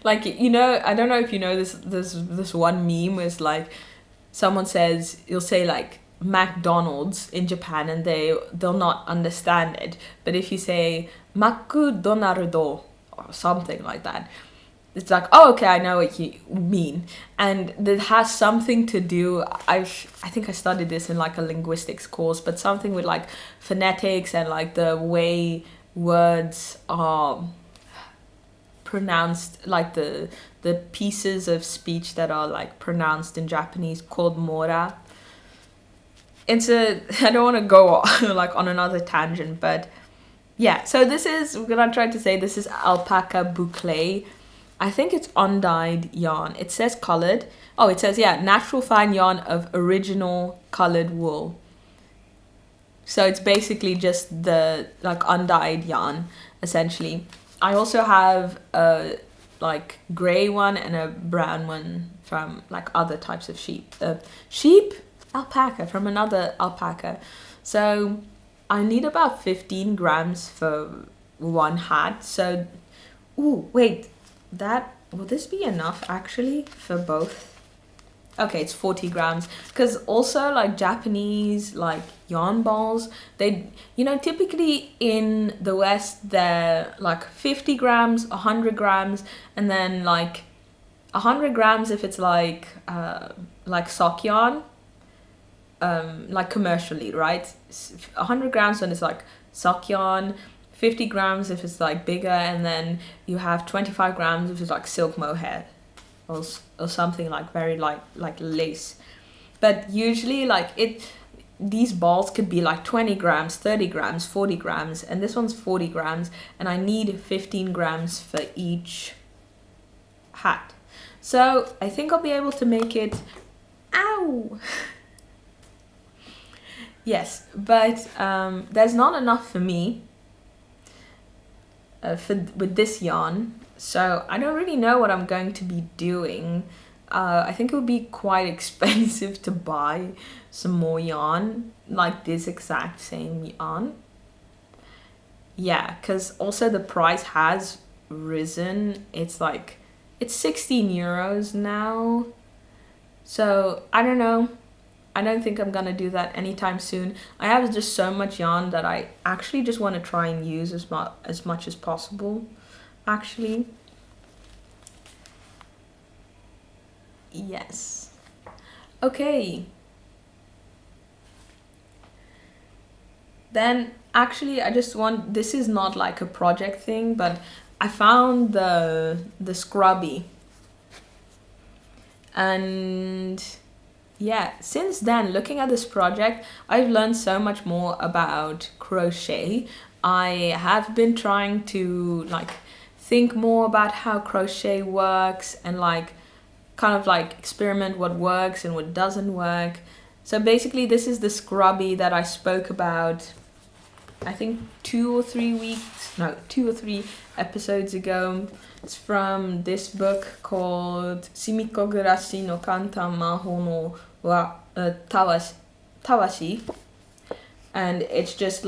like, you know, I don't know if you know this one meme was like someone says, you'll say like McDonald's in Japan, and they'll not understand it, but if you say McDonaldo or something like that, it's like, oh, okay, I know what you mean. And it has something to do, I think I studied this in like a linguistics course, but something with like phonetics and like the way words are pronounced, like the pieces of speech that are like pronounced in Japanese, called mora. I don't want to go like on another tangent, but yeah, so this is, we're gonna try to say this is Alpaca Boucle. I think it's undyed yarn. It says colored. Oh, it says, yeah, natural fine yarn of original colored wool. So it's basically just the like undyed yarn, essentially. I also have a like gray one and a brown one from like other types of sheep. Alpaca, from another alpaca. So I need about 15 grams for one hat. So, ooh, wait, will this be enough actually for both? Okay, it's 40 grams. Because also like Japanese like yarn balls, they, you know, typically in the West they're like 50 grams, 100 grams, and then like 100 grams if it's like sock yarn. Like commercially, right? 100 grams when it's like sock yarn, 50 grams if it's like bigger, and then you have 25 grams if it's like silk mohair or something like very light, like lace. But usually like these balls could be like 20 grams, 30 grams, 40 grams, and this one's 40 grams, and I need 15 grams for each hat. So I think I'll be able to make it. Ow! Yes, but there's not enough for me with this yarn, so I don't really know what I'm going to be doing. I think it would be quite expensive to buy some more yarn, like this exact same yarn. Yeah, because also the price has risen. It's 16 euros now. So I don't know. I don't think I'm gonna do that anytime soon. I have just so much yarn that I actually just want to try and use as much as possible, actually. Yes. Okay. Then actually this is not like a project thing, but I found the scrubby. And yeah, since then, looking at this project, I've learned so much more about crochet. I have been trying to think more about how crochet works and kind of experiment what works and what doesn't work. So basically this is the scrubby that I spoke about, I think 2 or 3 episodes ago. It's from this book called Sumikko Gurashi no Kantan Mahou no Tawashi. And it's just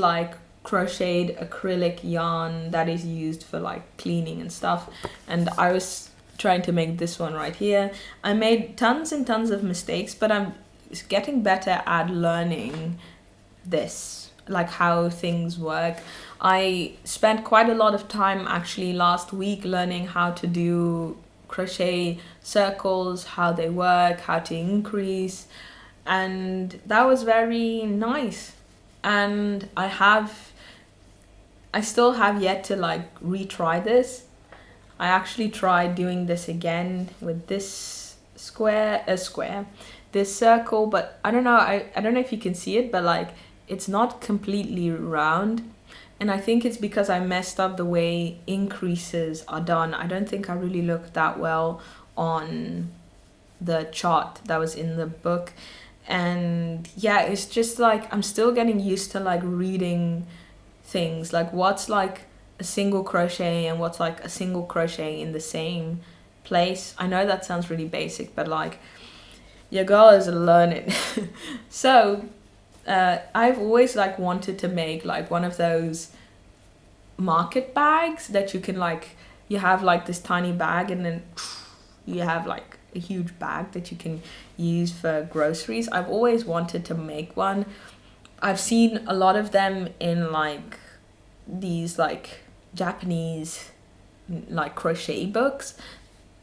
crocheted acrylic yarn that is used for cleaning and stuff. And I was trying to make this one right here. I made tons and tons of mistakes, but I'm getting better at learning this, how things work. I spent quite a lot of time actually last week learning how to do crochet circles, how they work, how to increase, and that was very nice. And I still have yet to retry this. I actually tried doing this again with this this circle, but I don't know, I don't know if you can see it, but it's not completely round. And I think it's because I messed up the way increases are done. I don't think I really looked that well on the chart that was in the book. And yeah, it's just I'm still getting used to reading things, what's a single crochet and what's a single crochet in the same place. I know that sounds really basic, but your girl is learning. So I've always wanted to make one of those market bags that you can you have this tiny bag, and then you have a huge bag that you can use for groceries. I've always wanted to make one. I've seen a lot of them in these Japanese crochet books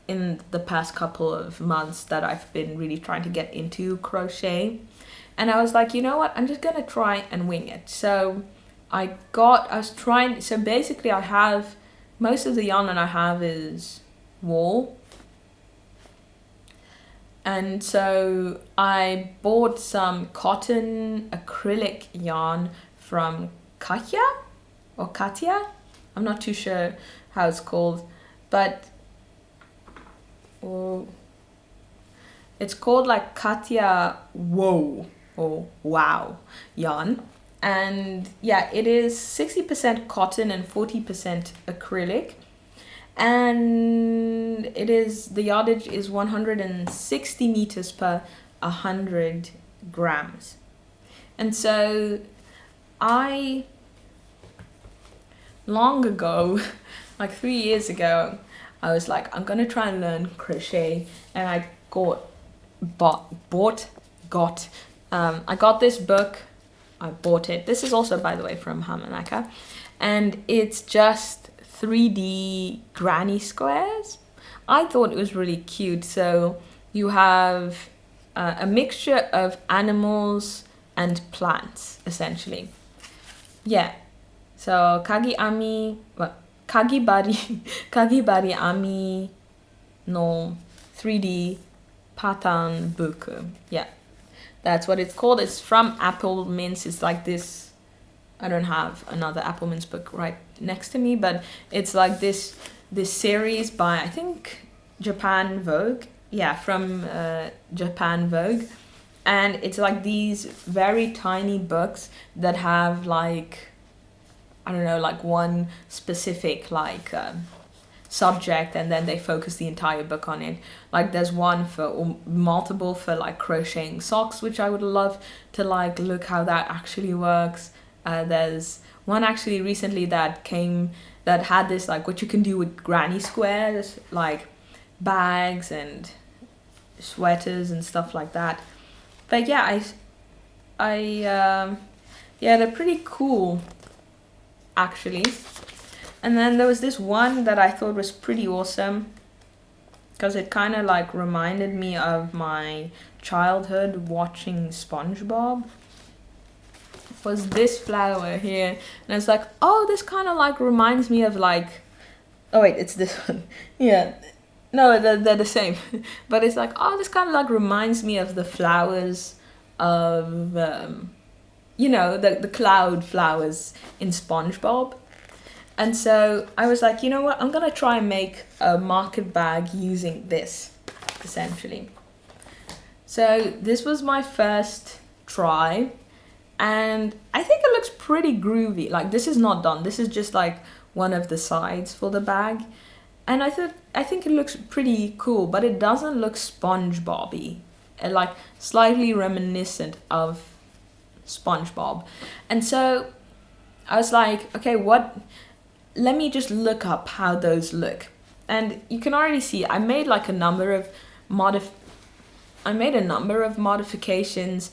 in the past couple of months that I've been really trying to get into crochet. And I was you know what, I'm just gonna try and wing it. So so basically I have, most of the yarn that I have is wool. And so I bought some cotton acrylic yarn from Katia or Katia. I'm not too sure how it's called, but it's called Katia Whoa or Wow yarn. And yeah, it is 60% cotton and 40% acrylic. And the yardage is 160 meters per 100 grams. And so long ago, 3 years ago, I was I'm gonna try and learn crochet, and I I got this book. I bought it. This is also, by the way, from Hamanaka, and it's just 3D granny squares. I thought it was really cute. So you have a mixture of animals and plants, essentially. Yeah. So kagibari ami no 3D pattern book. Yeah. That's what it's called. It's from Apple Mints. It's like this. I don't have another Apple Mints book right next to me, but it's like this series by, I think, Japan Vogue. Yeah, from Japan Vogue. And it's like these very tiny books that have like, I don't know, like one specific like subject, and then they focus the entire book on it. Like there's one for, or multiple for like crocheting socks, which I would love to like look how that actually works. There's one actually recently that had this like what you can do with granny squares, like bags and sweaters and stuff like that. But yeah, yeah, they're pretty cool, actually. And then there was this one that I thought was pretty awesome, because it kind of like reminded me of my childhood watching SpongeBob. It was this flower here, and it's like, oh, this kind of like reminds me of like, oh wait, it's this one. Yeah. No, they're the same. But it's like, oh, this kind of like reminds me of the flowers of, the cloud flowers in SpongeBob. And so I was like, you know what? I'm going to try and make a market bag using this, essentially. So this was my first try. And I think it looks pretty groovy. Like, this is not done. This is just like one of the sides for the bag. And I think it looks pretty cool, but it doesn't look SpongeBob-y. Like slightly reminiscent of SpongeBob. And so I was like, okay, let me just look up how those look. And you can already see I made like a number of modifications.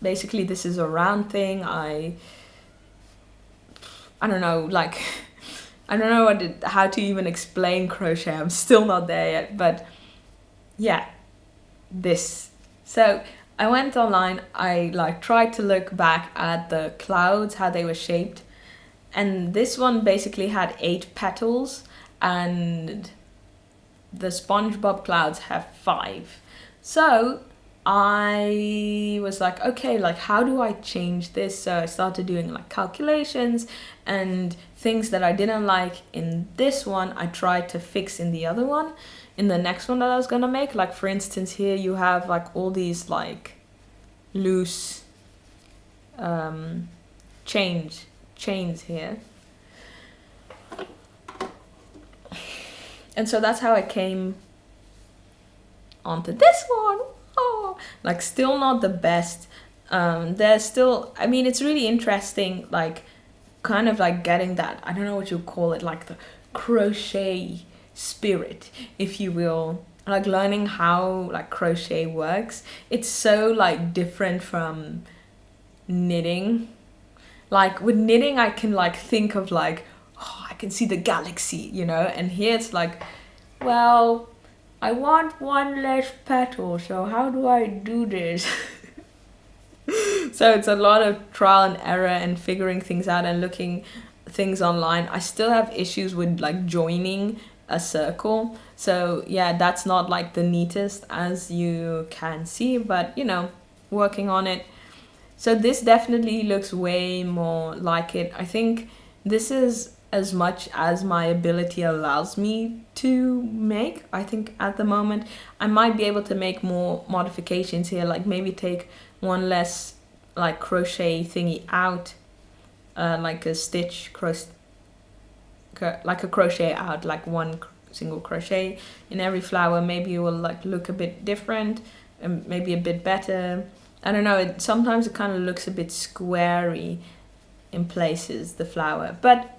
Basically this is a round thing. I don't know, like I don't know how to even explain crochet. I'm still not there yet, but yeah, this. So I went online, I like tried to look back at the clouds, how they were shaped. And this one basically had 8 petals, and the SpongeBob clouds have 5. So I was like, okay, like how do I change this? So I started doing like calculations, and things that I didn't like in this one, I tried to fix in the other one, in the next one that I was gonna make. Like for instance, here you have like all these like loose chains here. And so that's how I came onto this one. Oh, like still not the best. There's still, I mean, it's really interesting, like kind of like getting that, I don't know what you call it, like the crochet spirit, if you will, like learning how like crochet works. It's so like different from knitting. Like with knitting, I can like think of like, oh, I can see the galaxy, and here it's like, well, I want one less petal, so how do I do this? So it's a lot of trial and error and figuring things out and looking things online. I still have issues with like joining a circle. So yeah, that's not like the neatest, as you can see, but working on it. So this definitely looks way more like it. I think this is as much as my ability allows me to make. I think at the moment I might be able to make more modifications here, like maybe take one less like crochet thingy out, like a stitch like a crochet out, like one single crochet in every flower. Maybe it will like look a bit different and maybe a bit better. I don't know, sometimes it kind of looks a bit squarey in places, the flower, but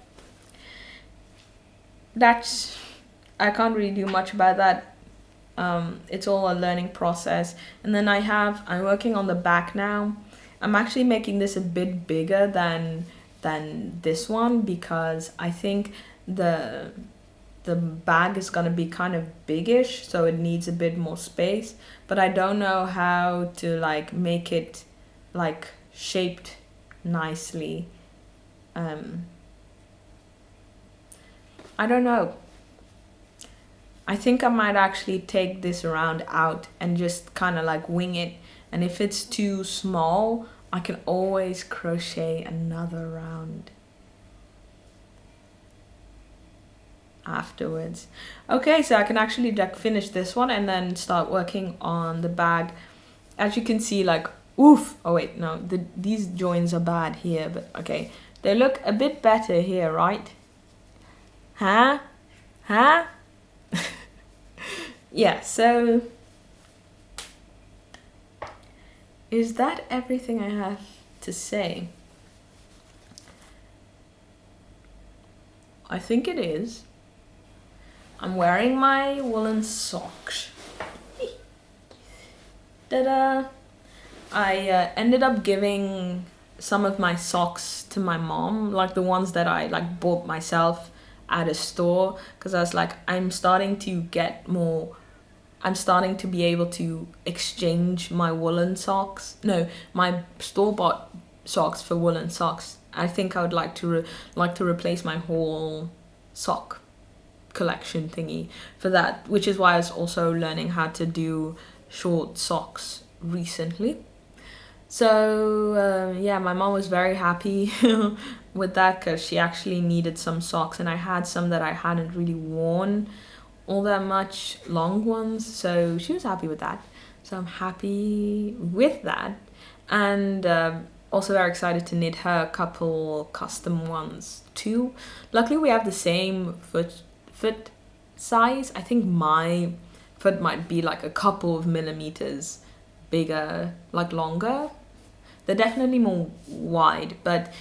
I can't really do much about that. It's all a learning process. And then I'm working on the back now. I'm actually making this a bit bigger than this one, because I think the bag is gonna be kind of biggish, so it needs a bit more space. But I don't know how to like make it like shaped nicely. I don't know. I think I might actually take this round out and just kind of like wing it And if it's too small, I can always crochet another round afterwards. Okay, so I can actually like finish this one and then start working on the bag. As you can see, like, oof, oh wait, no, these joins are bad here, but okay, they look a bit better here, right? Huh? Yeah, so is that everything I have to say? I think it is. I'm wearing my woolen socks. Ta-da! I ended up giving some of my socks to my mom, like the ones that I like bought myself at a store, because I was like, I'm starting to be able to exchange my woolen socks, no, my store-bought socks for woolen socks. I think I would like to replace my whole sock collection thingy for that, which is why I was also learning how to do short socks recently. So yeah, my mom was very happy with that, because she actually needed some socks, and I had some that I hadn't really worn all that much, long ones, so she was happy with that. So I'm happy with that, and also very excited to knit her a couple custom ones too. Luckily we have the same foot size. I think my foot might be like a couple of millimeters bigger, like longer. They're definitely more wide, but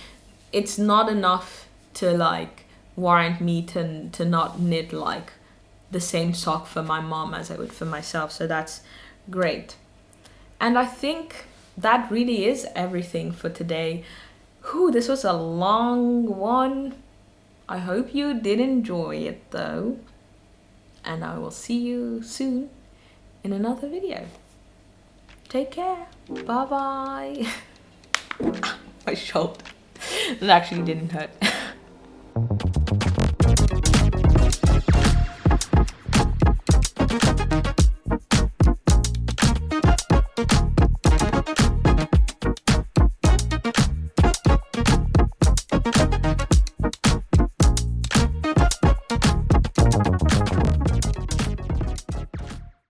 it's not enough to like warrant me to not knit like the same sock for my mom as I would for myself, so that's great. And I think that really is everything for today. Whew, this was a long one. I hope you did enjoy it though, and I will see you soon in another video. Take care. Bye bye. My shoulder. That actually didn't hurt.